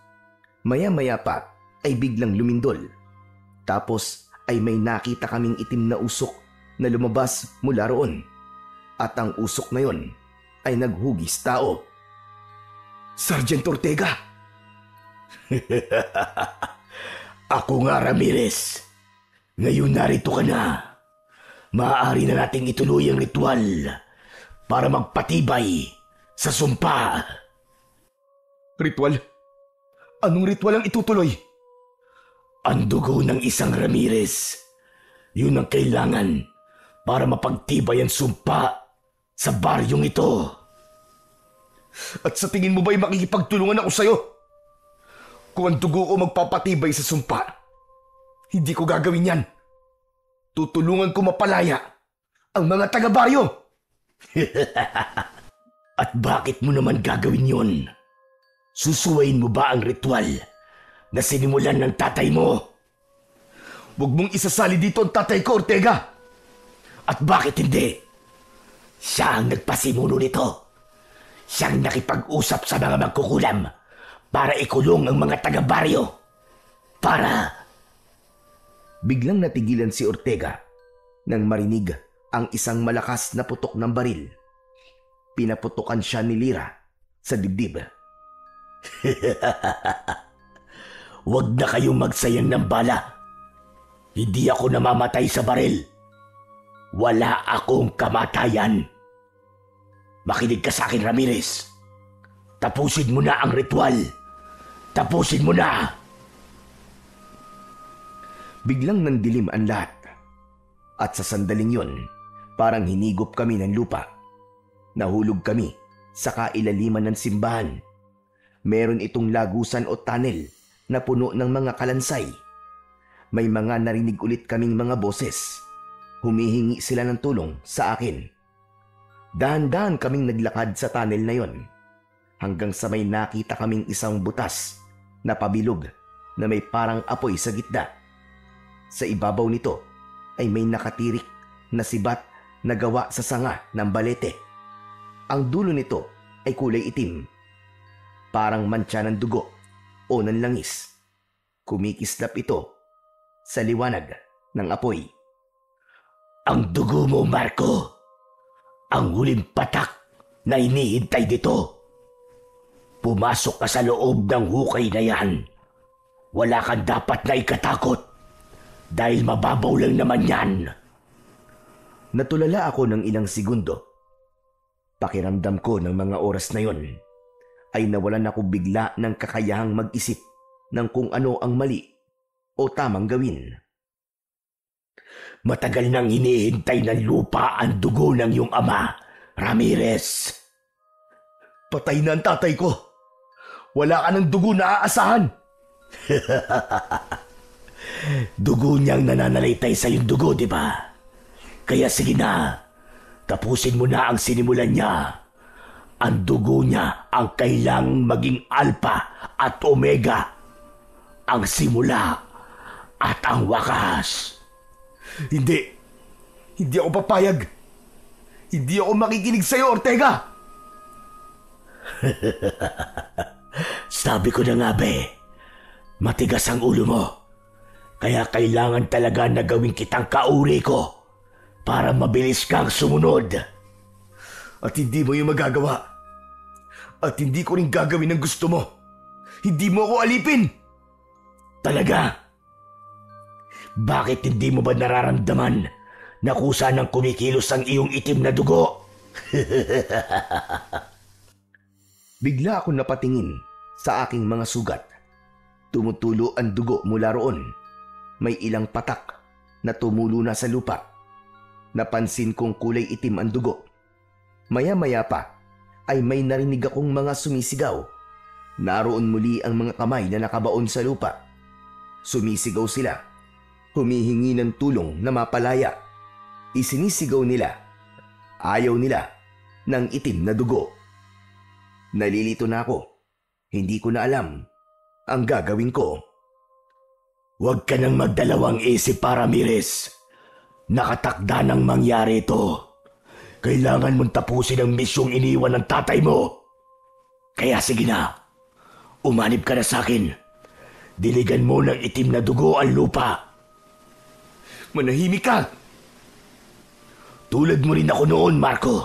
Maya-maya pa ay biglang lumindol. Tapos ay may nakita kaming itim na usok na lumabas mula roon. At ang usok na yon ay naghugis tao.
Sergeant Ortega! Ako nga, Ramirez. Ngayon narito ka na. Maaari na nating ituloy ang ritual para magpatibay sa sumpa.
Ritual? Anong ritual ang itutuloy?
Ang dugo ng isang Ramirez. Yun ang kailangan para mapagtibay ang sumpa sa baryong ito.
At sa tingin mo ba'y makikipagtulungan ako sa'yo? Kung ang dugo ko magpapatibay sa sumpa, hindi ko gagawin yan. Tutulungan ko mapalaya ang mga taga-baryo.
At bakit mo naman gagawin yun? Susuwayin mo ba ang ritual na sinimulan ng tatay mo?
Huwag mong isasali dito ang tatay ko, Ortega.
At bakit hindi? Siya ang nagpasimuno nito. Siyang nakipag-usap sa mga magkukulam para ikulong ang mga taga-baryo.
Biglang natigilan si Ortega nang marinig ang isang malakas na putok ng baril. Pinaputukan siya ni Lira sa dibdib.
Huwag na kayong magsayang ng bala. Hindi ako namamatay sa baril. Wala akong kamatayan. Makinig ka sa akin, Ramirez. Tapusin mo na ang ritual. Tapusin mo na!
Biglang nandilim ang lahat. At sa sandaling yon, parang hinigop kami ng lupa. Nahulog kami sa kailaliman ng simbahan. Meron itong lagusan o tunnel na puno ng mga kalansay. May mga narinig ulit kaming mga boses. Humihingi sila ng tulong sa akin. Dahan-dahan kaming naglakad sa tunnel na yon. Hanggang sa may nakita kaming isang butas na pabilog na may parang apoy sa gitna. Sa ibabaw nito ay may nakatirik na sibat na gawa sa sanga ng balete. Ang dulo nito ay kulay itim. Parang mantsa ng dugo o ng langis. Kumikislap ito sa liwanag ng apoy.
Ang dugo mo, Marco. Ang huling patak na hinihintay dito. Pumasok ka sa loob ng hukay na yan. Wala kang dapat na ikatakot dahil mababaw lang naman yan.
Natulala ako ng ilang segundo. Pakiramdam ko ng mga oras na yon ay nawalan ako bigla ng kakayahang mag-isip ng kung ano ang mali o tamang gawin.
Matagal nang hinihintay ng lupa ang dugo ng iyong ama, Ramirez.
Patay na ang tatay ko. Wala ka ng dugo na aasahan.
Dugo niyang nananalaytay sa iyong dugo, di ba? Kaya sige na, tapusin mo na ang sinimulan niya. Ang dugo niya ang kailangang maging alpha at omega. Ang simula at ang wakas.
Hindi ako papayag. Hindi ako makikinig sa iyo, Ortega.
Sabi ko na nga, matigas ang ulo mo. Kaya kailangan talaga na gawin kitang kauri ko para mabilis kang sumunod.
At hindi mo yung magagawa. At hindi ko rin gagawin ang gusto mo. Hindi mo ako alipin.
Talaga? Bakit hindi mo ba nararamdaman na kusa ng kumikilos ang iyong itim na dugo?
Bigla akong napatingin sa aking mga sugat. Tumutulo ang dugo mula roon. May ilang patak na tumulo na sa lupa. Napansin kong kulay itim ang dugo. Maya-maya pa ay may narinig akong mga sumisigaw. Naroon muli ang mga kamay na nakabaon sa lupa. Sumisigaw sila. Humihingi ng tulong na mapalaya. Isinisigaw nila. Ayaw nila ng itim na dugo. Nalilito na ako. Hindi ko na alam ang gagawin ko.
Huwag ka nang magdalawang isip, Ramirez. Nakatakda nang mangyari ito. Kailangan mong tapusin ang misyong iniwan ng tatay mo. Kaya sige na. Umanib ka na sa akin. Diligan mo ng itim na dugo ang lupa.
Manahimik ka!
Tulad mo rin ako noon, Marco.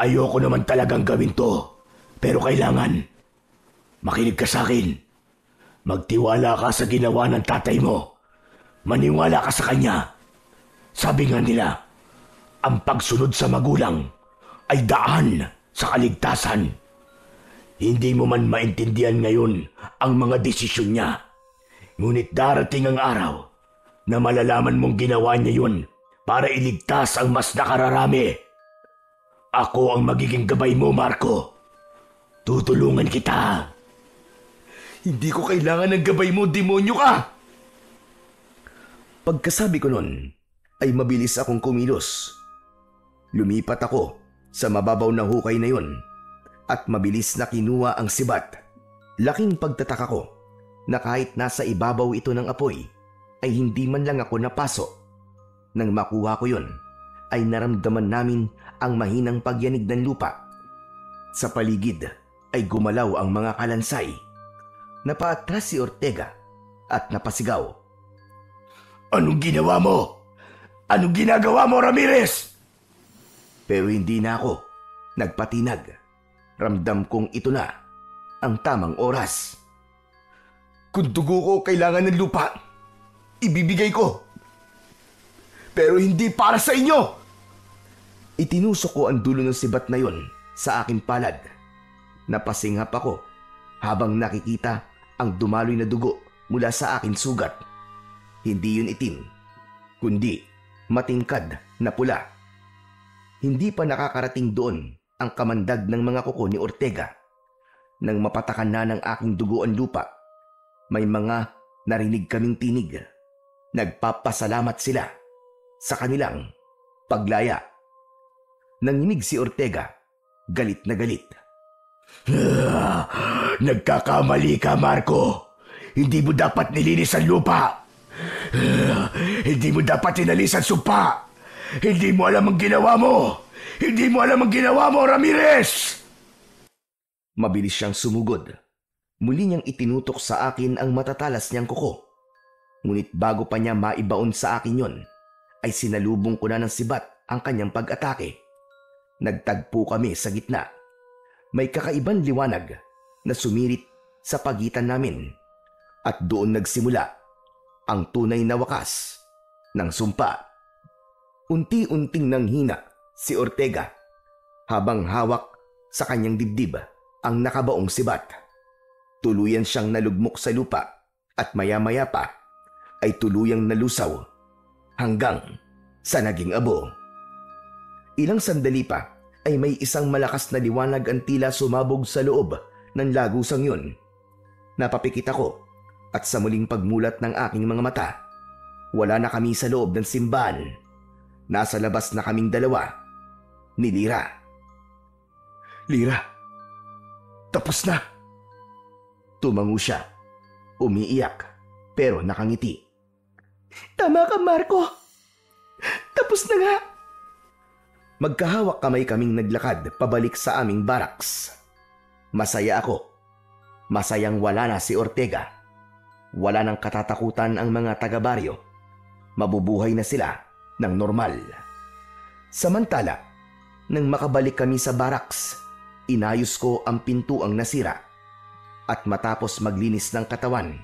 Ayoko naman talagang gawin to. Pero kailangan. Makinig ka sa akin. Magtiwala ka sa ginawa ng tatay mo. Maniwala ka sa kanya. Sabi nga nila, ang pagsunod sa magulang ay daan sa kaligtasan. Hindi mo man maintindihan ngayon ang mga desisyon niya. Ngunit darating ang araw na malalaman mong ginawa niya yun para iligtas ang mas nakararami. Ako ang magiging gabay mo, Marco. Tutulungan kita.
Hindi ko kailangan ng gabay mo, demonyo ka! Pagkasabi ko nun, ay mabilis akong kumilos. Lumipat ako sa mababaw na hukay na yun at mabilis na kinuha ang sibat. Laking pagtataka ko na kahit nasa ibabaw ito ng apoy ay hindi man lang ako napaso. Nang makuha ko yun ay naramdaman namin ang mahinang pagyanig ng lupa. Sa paligid ay gumalaw ang mga kalansay. Napaatras si Ortega at napasigaw.
Anong ginawa mo? Anong ginagawa mo, Ramirez?
Pero hindi na ako nagpatinag. Ramdam kong ito na ang tamang oras. Kung dugo ko kailangan ng lupa, ibibigay ko. Pero hindi para sa inyo! Itinusok ko ang dulo ng sibat na yon sa aking palad. Napasinghap ako habang nakikita ang dumaloy na dugo mula sa aking sugat. Hindi yun itim, kundi matingkad na pula. Hindi pa nakakarating doon ang kamandag ng mga kuko ni Ortega. Nang mapatakan na ng aking dugo ang lupa, may mga narinig kaming tinig. Nagpapasalamat sila sa kanilang paglaya. Nanginig si Ortega, galit na galit.
Nagkakamali ka, Marco. Hindi mo dapat nilinis ang lupa. Hindi mo dapat inalis ang sumpa. Hindi mo alam ang ginawa mo. Hindi mo alam ang ginawa mo, Ramirez!
Mabilis siyang sumugod. Muli niyang itinutok sa akin ang matatalas niyang kuko. Ngunit bago pa niya maibaon sa akin yon, ay sinalubong ko na ng sibat ang kanyang pag-atake. Nagtagpo kami sa gitna. May kakaibang liwanag na sumirit sa pagitan namin. At doon nagsimula ang tunay na wakas ng sumpa. Unti-unting nanghina si Ortega habang hawak sa kanyang dibdib ang nakabaong sibat. Tuluyan siyang nalugmok sa lupa at maya-maya pa ay tuluyang nalusaw hanggang sa naging abo. Ilang sandali pa ay may isang malakas na liwanag ang tila sumabog sa loob ng lagusang yun. Napapikit ako at sa muling pagmulat ng aking mga mata, wala na kami sa loob ng simbahan. Nasa labas na kaming dalawa ni Lira. Lira, tapos na. Tumango siya, umiiyak pero nakangiti.
Tama ka, Marco. Tapos na nga.
Magkahawak kamay kaming naglakad pabalik sa aming barracks. Masaya ako. Masayang wala na si Ortega. Wala nang katatakutan ang mga taga-baryo. Mabubuhay na sila ng normal. Samantala, nang makabalik kami sa barracks, inayos ko ang pintuang nasira. At matapos maglinis ng katawan,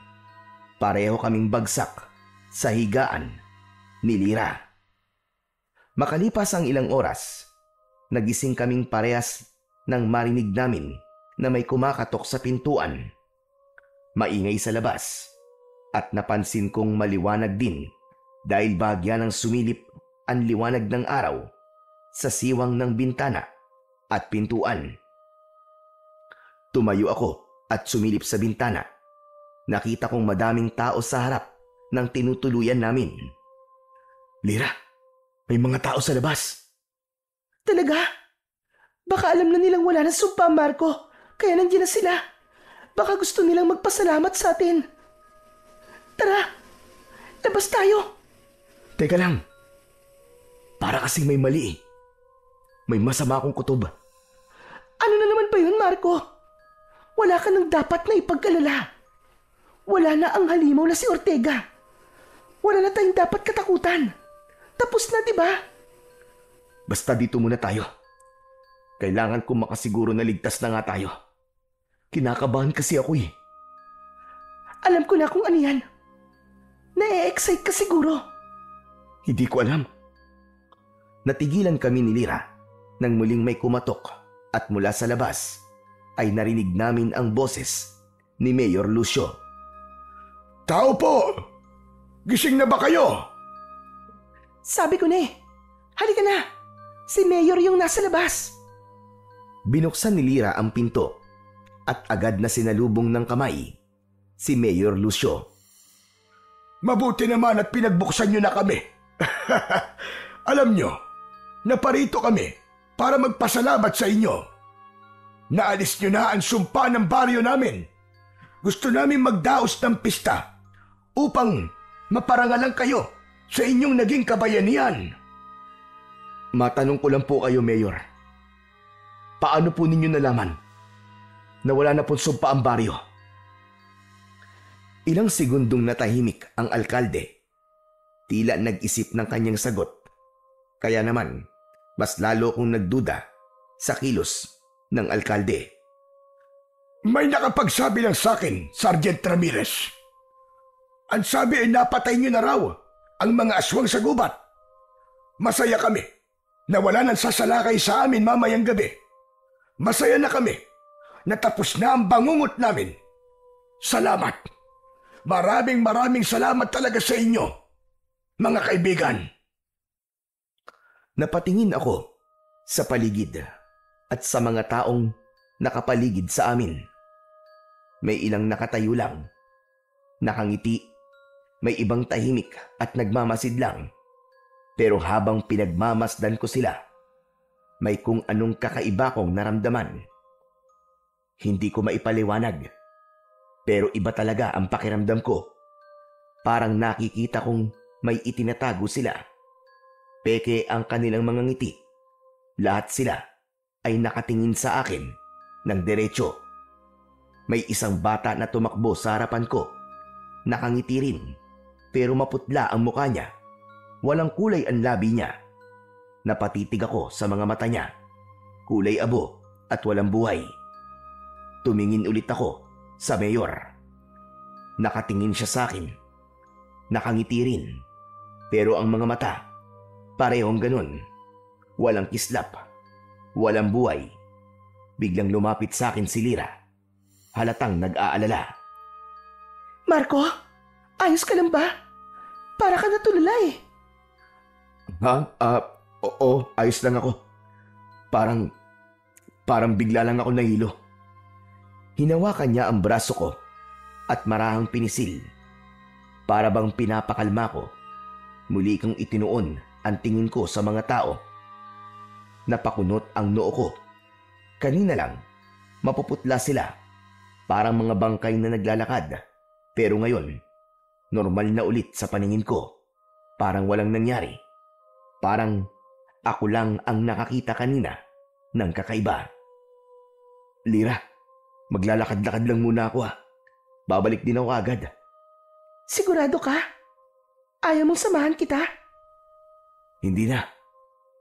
pareho kaming bagsak sa higaan ni Lira. Makalipas ang ilang oras, nagising kaming parehas nang marinig namin na may kumakatok sa pintuan. Maingay sa labas at napansin kong maliwanag din dahil bahagya ng sumilip ang liwanag ng araw sa siwang ng bintana at pintuan. Tumayo ako at sumilip sa bintana. Nakita kong madaming tao sa harap ng tinutuluyan namin. Lira, may mga tao sa labas.
Talaga? Baka alam na nilang wala ng sumpa, Marco. Kaya nandiyan na sila. Baka gusto nilang magpasalamat sa atin. Tara, labas tayo.
Teka lang. Para kasing may mali. May masama akong kutob.
Ano na naman ba yun, Marco? Wala ka nang dapat na ipag-alala. Wala na ang halimaw na si Ortega. Wala na tayong dapat katakutan. Tapos na, di ba?
Basta dito muna tayo. Kailangan ko makasiguro na ligtas na nga tayo. Kinakabahan kasi ako eh.
Alam ko na kung ano yan. Na-e-excite ka siguro.
Hindi ko alam. Natigilan kami ni Lira nang muling may kumatok at mula sa labas ay narinig namin ang boses ni Mayor Lucio.
Tao po! Gising na ba kayo?
Sabi ko na eh. Halika na. Si Mayor yung nasa labas.
Binuksan ni Lira ang pinto at agad na sinalubong ng kamay si Mayor Lucio.
Mabuti naman at pinagbuksan nyo na kami. Alam nyo, naparito kami para magpasalamat sa inyo. Naalis nyo na ang sumpa ng baryo namin. Gusto namin magdaos ng pista upang maparangalan kayo sa inyong naging kabayanihan.
Matanong ko lang po kayo, Mayor. Paano po ninyo nalaman na wala na pong sumpa ang baryo? Ilang segundong natahimik ang alkalde. Tila nag-isip ng kanyang sagot. Kaya naman, mas lalo kong nagduda sa kilos ng alkalde.
May nakapagsabi lang sa akin, Sergeant Ramirez. Ang sabi ay napatay nyo na raw ang mga aswang sa gubat. Masaya kami na wala nang sasalakay sa amin mamayang gabi. Masaya na kami na tapos na ang bangungot namin. Salamat. Maraming salamat talaga sa inyo, mga kaibigan.
Napatingin ako sa paligid at sa mga taong nakapaligid sa amin. May ilang nakatayo lang, nakangiti, may ibang tahimik at nagmamasid lang. Pero habang pinagmamasdan ko sila, may kung anong kakaiba kong naramdaman. Hindi ko maipaliwanag, pero iba talaga ang pakiramdam ko. Parang nakikita kong may itinatago sila. Peke ang kanilang mga ngiti. Lahat sila ay nakatingin sa akin ng diretso. May isang bata na tumakbo sa harapan ko. Nakangiti rin, pero maputla ang mukha niya. Walang kulay ang labi niya. Napatitig ako sa mga mata niya. Kulay abo at walang buhay. Tumingin ulit ako sa mayor. Nakatingin siya sa akin. Nakangiti rin. Pero ang mga mata, parehong ganun. Walang kislap. Walang buhay. Biglang lumapit sa akin si Lira. Halatang nag-aalala.
Marco, ayos ka lang ba? Para ka natulala eh.
Ha? Oo, ayos lang ako. Parang bigla lang ako nahilo. Hinawakan niya ang braso ko at marahang pinisil. Para bang pinapakalma ko. Muli kong itinuon ang tingin ko sa mga tao. Napakunot ang noo ko. Kanina lang, mapuputla sila. Parang mga bangkay na naglalakad. Pero ngayon, normal na ulit sa paningin ko. Parang walang nangyari. Parang ako lang ang nakakita kanina ng kakaiba. Lira, maglalakad-lakad lang muna ako ha. Babalik din ako agad.
Sigurado ka? Ayaw mong samahan kita?
Hindi na.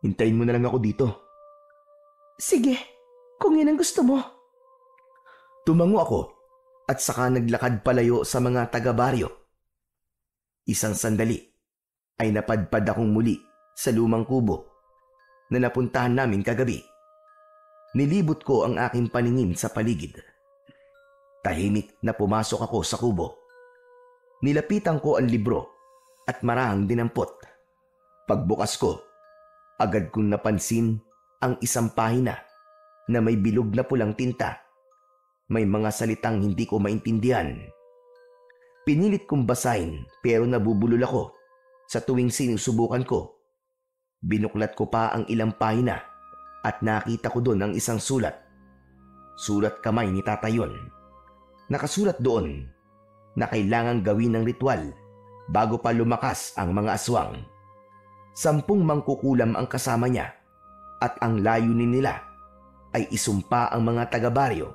Hintayin mo na lang ako dito.
Sige, kung yun ang gusto mo.
Tumango ako at saka naglakad palayo sa mga taga-baryo. Isang sandali ay napadpad akong muli sa lumang kubo na napuntahan namin kagabi. Nilibot ko ang aking paningin sa paligid. Tahimik na pumasok ako sa kubo. Nilapitan ko ang libro at marahang dinampot. Pagbukas ko, agad kong napansin ang isang pahina na may bilog na pulang tinta. May mga salitang hindi ko maintindihan. Pinilit kong basahin pero nabubulol ako sa tuwing sinusubukan ko. Binuklat ko pa ang ilang pahina at nakita ko doon ang isang sulat. Sulat kamay ni tatay yun. Nakasulat doon na kailangang gawin ng ritual bago pa lumakas ang mga aswang. 10 mangkukulam ang kasama niya at ang layunin nila ay isumpa ang mga taga-baryo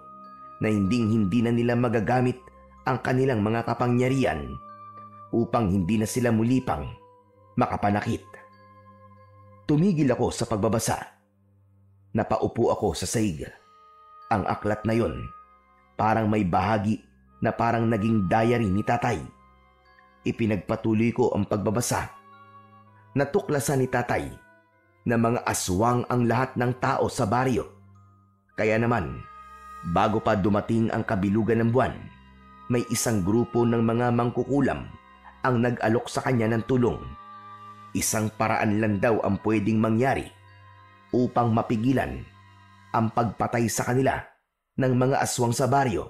na hindi na nila magagamit ang kanilang mga kapangyarihan upang hindi na sila muli pang makapanakit. Tumigil ako sa pagbabasa. Napaupo ako sa sahig. Ang aklat na yon, parang may bahagi na parang naging diary ni tatay. Ipinagpatuloy ko ang pagbabasa. Natuklasan ni tatay na mga aswang ang lahat ng tao sa baryo. Kaya naman, bago pa dumating ang kabilugan ng buwan, may isang grupo ng mga mangkukulam ang nag-alok sa kanya ng tulong. Isang paraan lang daw ang pwedeng mangyari upang mapigilan ang pagpatay sa kanila ng mga aswang sa baryo.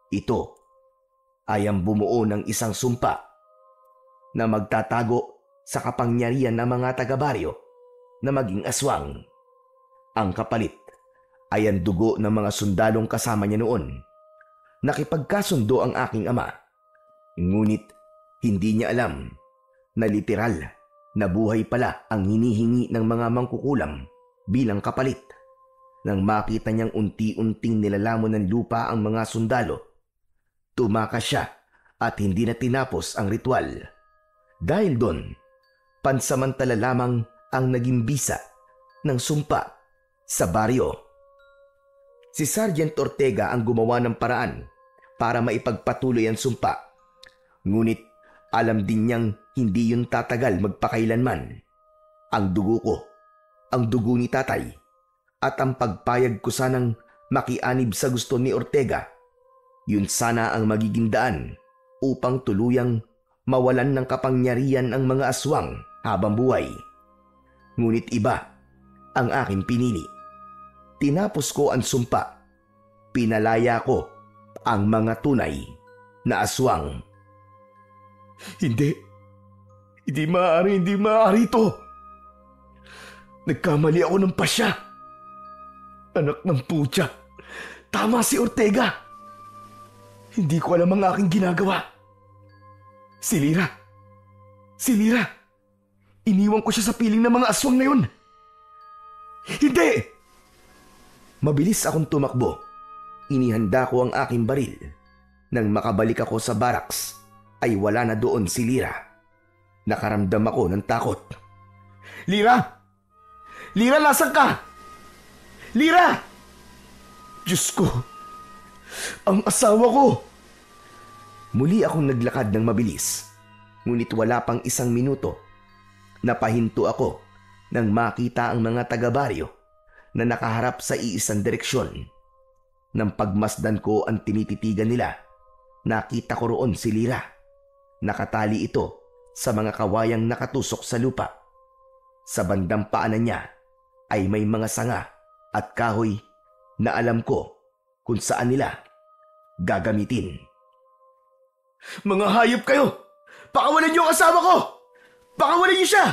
Ito ay ang bumuo ng isang sumpa na magtatago sa kapangyarihan ng mga taga-baryo na maging aswang. Ang kapalit ay ang dugo ng mga sundalong kasama niya noon. Nakipagkasundo ang aking ama, ngunit hindi niya alam na literal na buhay pala ang hinihingi ng mga mangkukulam bilang kapalit. Nang makita niyang unti-unting nilalamon ng lupa ang mga sundalo, tumakas siya at hindi na tinapos ang ritual. Dahil doon, pansamantala lamang ang naging bisa ng sumpa sa baryo. Si Sergeant Ortega ang gumawa ng paraan para maipagpatuloy ang sumpa. Ngunit alam din niyang hindi yun tatagal magpakailanman. Ang dugo ko, ang dugo ni tatay, at ang pagpayag ko sanang makianib sa gusto ni Ortega, yun sana ang magiging daan upang tuluyang mawalan ng kapangyarihan ang mga aswang habang buhay. Ngunit iba ang aking pinili. Tinapos ko ang sumpa. Pinalaya ko ang mga tunay na aswang. Hindi maaari ito. Nagkamali ako ng pasya. Anak ng putya. Tama si Ortega. Hindi ko alam ang aking ginagawa. Si Lira. Iniwan ko siya sa piling ng mga aswang na yun. Hindi! Mabilis akong tumakbo. Inihanda ko ang aking baril. Nang makabalik ako sa barracks, ay wala na doon si Lira. Nakaramdam ako ng takot. Lira! Lira, nasan ka? Lira! Diyos ko! Ang asawa ko! Muli akong naglakad ng mabilis. Ngunit wala pang 1 minuto. Napahinto ako nang makita ang mga taga-baryo na nakaharap sa iisang direksyon. Nang pagmasdan ko ang tinititigan nila, nakita ko roon si Lira. Nakatali ito sa mga kawayang nakatusok sa lupa. Sa bandang paanan niya ay may mga sanga at kahoy na alam ko kung saan nila gagamitin. Mga hayop kayo! Pakawalan niyo ang asawa ko! Pakawalan niyo siya!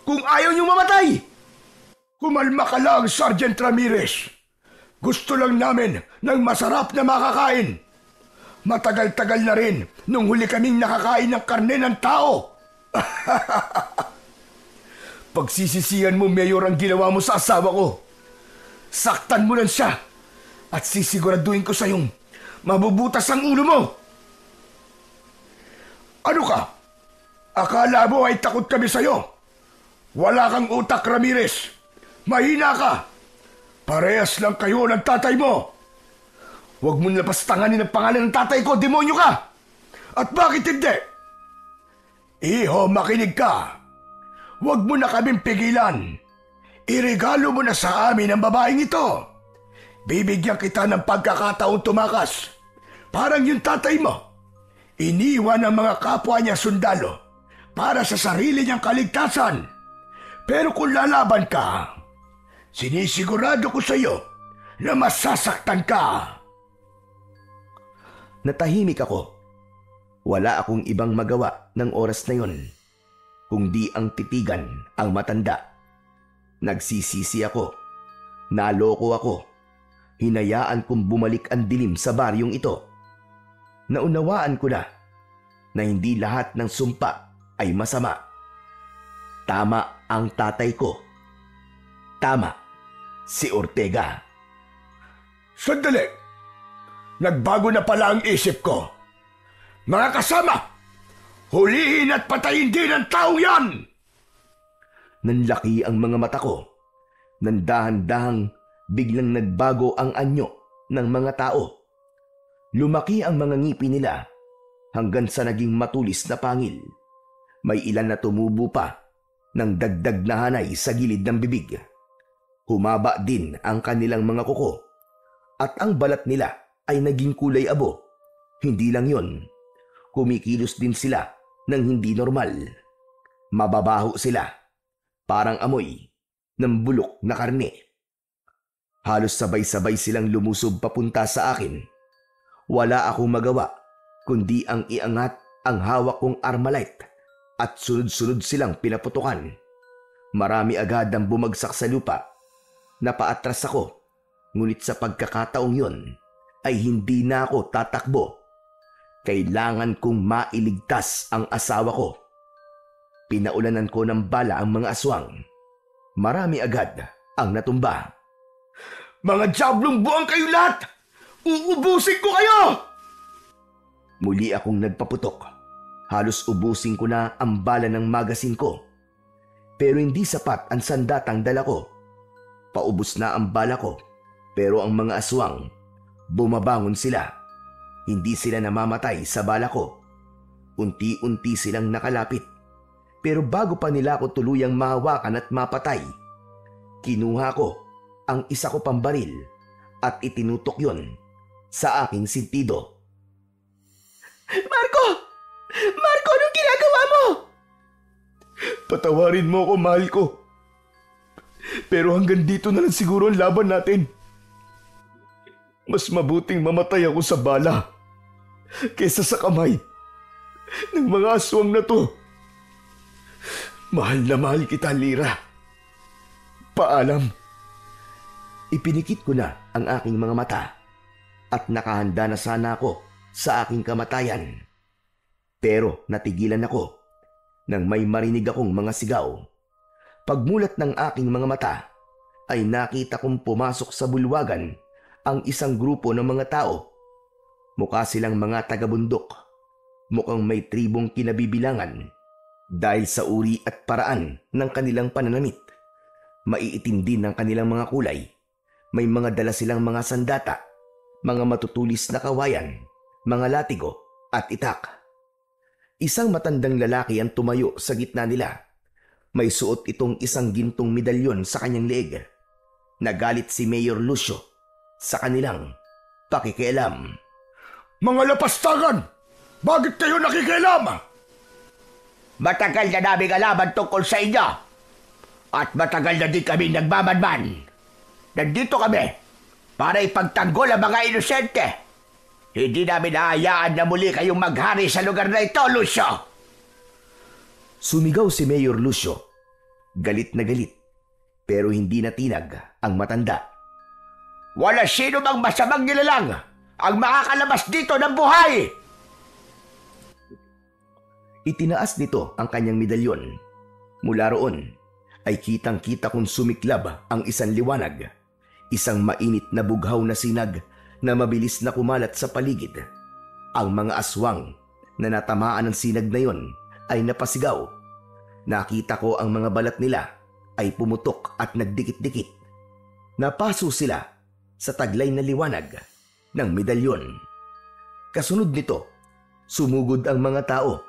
Kung ayaw niyo mamatay!
Kumalma ka lang, Sergeant Ramirez. Gusto lang namin ng masarap na makakain. Matagal-tagal na rin nung huli kaming nakakain ng karne ng tao. Pagsisisihan mo, Mayor, ang ginawa mo sa asawa ko. Saktan mo lang siya at sisiguraduhin ko sa iyong mabubutas ang ulo mo. Ano ka? Akala mo ay takot kami sa'yo? Wala kang utak, Ramirez. Mahina ka. Parehas lang kayo ng tatay mo. Huwag mo lapastanganin ang pangalan ng tatay ko, demonyo ka! At bakit hindi? Iho, makinig ka. Huwag mo na kaming pigilan. Iregalo mo na sa amin ang babaeng ito. Bibigyan kita ng pagkakataong tumakas. Parang yung tatay mo. Iniwan ang mga kapwa niya sundalo para sa sarili niyang kaligtasan. Pero kung lalaban ka, sinisigurado ko sa iyo na masasaktan ka.
Natahimik ako. Wala akong ibang magawa ng oras na yon, kundi ang titigan ang matanda. Nagsisisi ako. Naloko ako. Hinayaan kong bumalik ang dilim sa baryong ito. Naunawaan ko na hindi lahat ng sumpa ay masama. Tama ang tatay ko. Tama si Ortega.
Sandali! Nagbago na pala ang isip ko. Mga kasama, hulihin at patayin din ang taong yan!
Nanlaki ang mga mata ko. Nandahan-dahang biglang nagbago ang anyo ng mga tao. Lumaki ang mga ngipin nila hanggang sa naging matulis na pangil. May ilan na tumubo pa ng dagdag na hanay sa gilid ng bibig. Humaba din ang kanilang mga kuko at ang balat nila ay naging kulay abo. Hindi lang yon, kumikilos din sila ng hindi normal. Mababaho sila, parang amoy ng bulok na karne. Halos sabay-sabay silang lumusob papunta sa akin. Wala akong magawa kundi ang iangat ang hawak kong Armalite at sunod-sunod silang pinaputukan. Marami agad ang bumagsak sa lupa. Napaatras ako, ngunit sa pagkakataong yon ay hindi na ako tatakbo. Kailangan kong mailigtas ang asawa ko. Pinaulanan ko ng bala ang mga aswang. Marami agad ang natumba.
Mga diablong buwang kayo lahat! Uubusin ko kayo!
Muli akong nagpaputok. Halos ubusin ko na ang bala ng magasin ko. Pero hindi sapat ang sandatang dala ko. Paubos na ang bala ko. Pero ang mga aswang, bumabangon sila. Hindi sila namamatay sa bala ko. Unti-unti silang nakalapit. Pero bago pa nila ako tuluyang mahawakan at mapatay, kinuha ko ang isa ko pang baril at itinutok yon sa aking sintido.
Marco! Marco, anong ginagawa mo?
Patawarin mo ako, mahal ko. Pero hanggang dito na lang siguro ang laban natin. Mas mabuting mamatay ako sa bala kaysa sa kamay ng mga aswang na to. Mahal na mahal kita, Lira. Paalam.
Ipinikit ko na ang aking mga mata at nakahanda na sana ako sa aking kamatayan. Pero natigilan ako nang may marinig akong mga sigaw. Pagmulat ng aking mga mata ay nakita kong pumasok sa bulwagan ang isang grupo ng mga tao. Mukha silang mga taga-bundok. Mukhang may tribong kinabibilangan dahil sa uri at paraan ng kanilang pananamit. Maiitim din ang kanilang mga kulay. May mga dala silang mga sandata, mga matutulis na kawayan, mga latigo at itak. Isang matandang lalaki ang tumayo sa gitna nila. May suot itong isang gintong medalyon sa kanyang leeg. Nagalit si Mayor Lucio sa kanilang pakikialam.
Mga lapastangan! Bakit kayo nakikialam?
Matagal na naming alaman tungkol sa inyo. At matagal na din kami nagmamanman. Nandito kami para ipagtanggol ang mga inosente. Hindi namin naayaan na muli kayong maghari sa lugar na ito, Lucio.
Sumigaw si Mayor Lucio. Galit na galit, pero hindi natinag ang matanda.
Wala sino mang masamang nilalang ang makakalabas dito ng buhay.
Itinaas nito ang kanyang medalyon. Mula roon ay kitang-kita kong sumiklab ang isang liwanag. Isang mainit na bughaw na sinag na mabilis na kumalat sa paligid. Ang mga aswang na natamaan ng sinag na yon ay napasigaw. Nakita ko ang mga balat nila ay pumutok at nagdikit-dikit. Napaso sila sa taglay na liwanag ng medalyon. Kasunod nito, sumugod ang mga tao.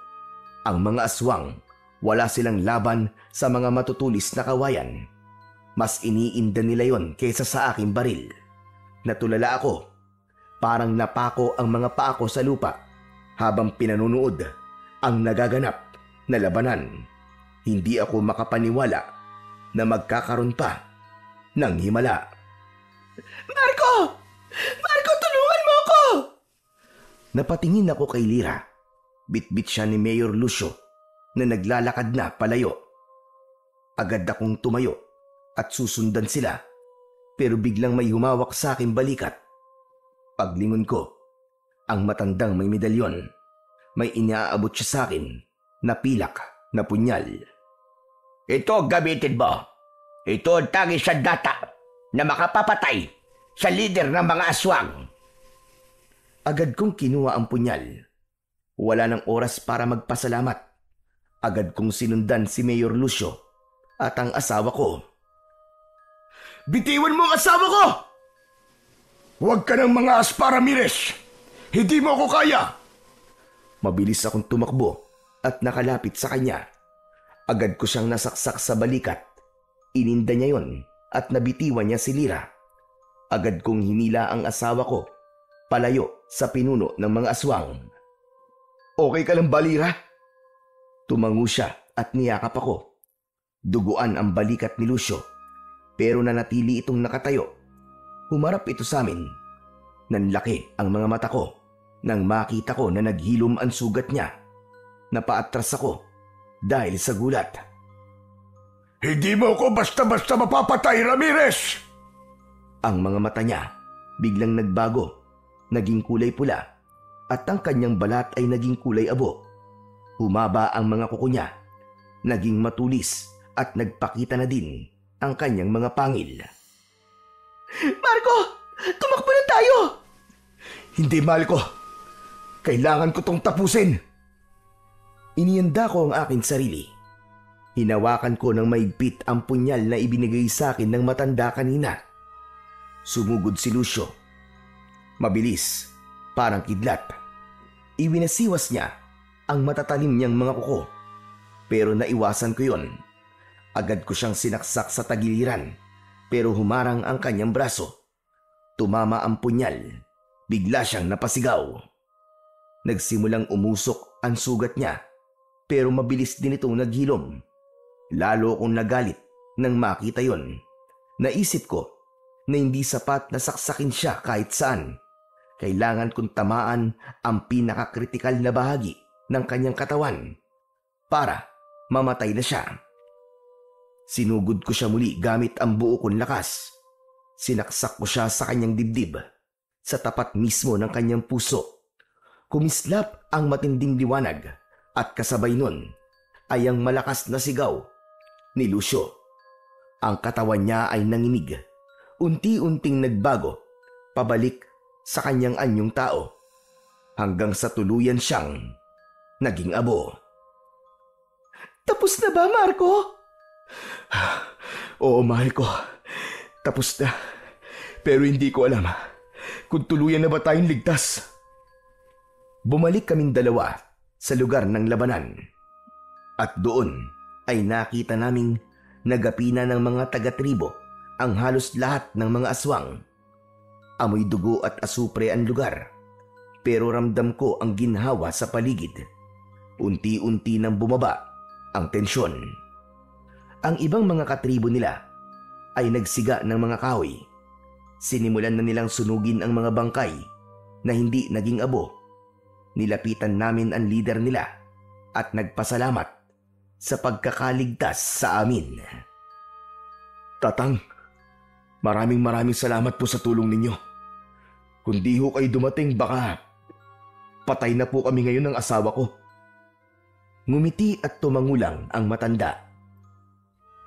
Ang mga aswang, wala silang laban sa mga matutulis na kawayan. Mas iniinda nila yon kaysa sa aking baril. Natulala ako. Parang napako ang mga paa ko sa lupa habang pinanunood ang nagaganap na labanan. Hindi ako makapaniwala na magkakaroon pa ng himala.
Marco! Marco, tulungan mo ako!
Napatingin ako kay Lyra. Bitbit siya ni Mayor Lucio na naglalakad na palayo. Agad akong tumayo at susundan sila, pero biglang may humawak sa aking balikat. Paglingon ko, ang matandang may medalyon. May inaabot siya sa akin na pilak na punyal.
Ito gamitin mo. Ito ang tanging sandata na makapapatay sa lider ng mga aswang.
Agad kong kinuha ang punyal. Wala nang oras para magpasalamat. Agad kong sinundan si Mayor Lucio at ang asawa ko.
Bitiwan mo ang asawa ko! Huwag ka ng mga Aspa Ramirez! Hindi mo ako kaya!
Mabilis akong tumakbo at nakalapit sa kanya. Agad ko siyang nasaksak sa balikat. Ininda niya yon at nabitiwan niya si Lyra. Agad kong hinila ang asawa ko palayo sa pinuno ng mga aswang. Okay ka lang ba, Lyra? Tumango siya at niyakap ako. Duguan ang balikat ni Lucio, pero nanatili itong nakatayo. Humarap ito sa amin. Nanlaki ang mga mata ko nang makita ko na naghilom ang sugat niya. Napaatras ako dahil sa gulat.
Hindi mo ako basta-basta mapapatay, Ramirez!
Ang mga mata niya biglang nagbago. Naging kulay pula at ang kanyang balat ay naging kulay abo. Humaba ang mga kuko niya. Naging matulis at nagpakita na din ang kanyang mga pangil.
Marco! Tumakbo na tayo!
Hindi, mahal ko. Kailangan ko tong tapusin. Inihanda ko ang aking sarili. Hinawakan ko ng maigpit ang punyal na ibinigay sa akin ng matanda kanina. Sumugod si Lucio. Mabilis, parang kidlat. Iwinasiwas niya ang matatalim niyang mga kuko. Pero naiwasan ko yon. Agad ko siyang sinaksak sa tagiliran, pero humarang ang kanyang braso. Tumama ang punyal. Bigla siyang napasigaw. Nagsimulang umusok ang sugat niya, pero mabilis din itong naghilom. Lalo akong nagalit nang makita yon. Naisip ko na hindi sapat na saksakin siya kahit saan. Kailangan kong tamaan ang pinakakritikal na bahagi ng kanyang katawan para mamatay na siya. Sinugod ko siya muli gamit ang buo kong lakas. Sinaksak ko siya sa kanyang dibdib, sa tapat mismo ng kanyang puso. Kumislap ang matinding liwanag at kasabay nun ay ang malakas na sigaw ni Lucio. Ang katawan niya ay nanginig. Unti-unting nagbago, pabalik sa kanyang anyong tao, hanggang sa tuluyan siyang naging abo.
Tapos na ba, Marco?
Oo, mahal ko. Tapos na. Pero hindi ko alam kung tuluyan na ba tayong ligtas. Bumalik kaming dalawa sa lugar ng labanan. At doon ay nakita naming nagapina ng mga taga-tribo ang halos lahat ng mga aswang. Amoy dugo at asupre ang lugar, pero ramdam ko ang ginhawa sa paligid. Unti-unti nang bumaba ang tensyon. Ang ibang mga katribo nila ay nagsiga ng mga kahoy. Sinimulan na nilang sunugin ang mga bangkay na hindi naging abo. Nilapitan namin ang leader nila at nagpasalamat sa pagkakaligtas sa amin. Tatang, maraming salamat po sa tulong ninyo. Kung di ho kayo dumating, baka patay na po kami ngayon ng asawa ko. Ngumiti at tumangulang ang matanda.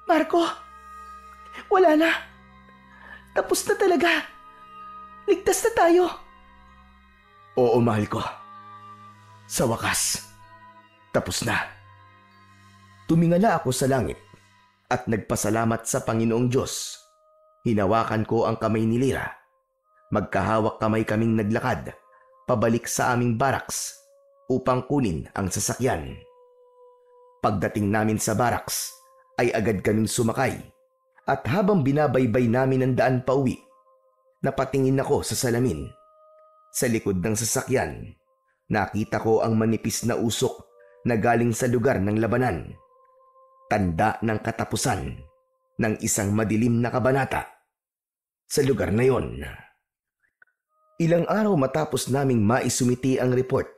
Marco, wala na. Tapos na talaga. Ligtas na tayo.
Oo, mahal ko. Sa wakas, tapos na. Tumingala ako sa langit at nagpasalamat sa Panginoong Diyos. Hinawakan ko ang kamay ni Lyra. Magkahawak kamay kaming naglakad pabalik sa aming baraks upang kunin ang sasakyan. Pagdating namin sa barracks ay agad kaming sumakay at habang binabaybay namin ang daan pauwi, napatingin ako sa salamin. Sa likod ng sasakyan, nakita ko ang manipis na usok na galing sa lugar ng labanan. Tanda ng katapusan ng isang madilim na kabanata sa lugar na yon. Ilang araw matapos naming maisumiti ang report,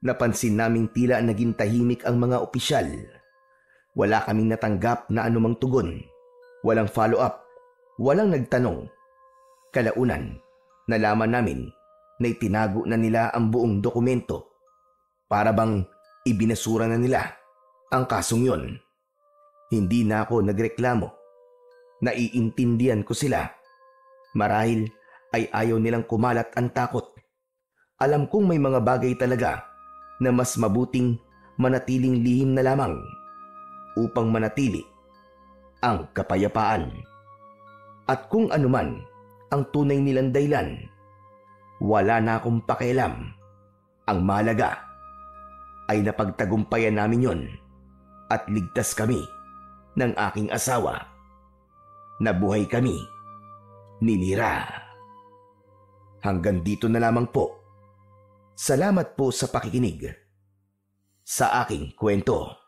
napansin naming tila naging tahimik ang mga opisyal. Wala kaming natanggap na anumang tugon, walang follow-up, walang nagtanong. Kalaunan, nalaman namin na itinago na nila ang buong dokumento. Para bang ibinasura na nila ang kasong yon. Hindi na ako nagreklamo. Naiintindihan ko sila. Marahil ay ayaw nilang kumalat ang takot. Alam kong may mga bagay talaga na mas mabuting manatiling lihim na lamang upang manatili ang kapayapaan. At kung anuman ang tunay nilang dahilan, wala na akong pakialam. Ang mahalaga ay napagtagumpayan namin yon at ligtas kami ng aking asawa. Nabuhay kami ni Lira. Hanggang dito na lamang po. Salamat po sa pakikinig sa aking kwento.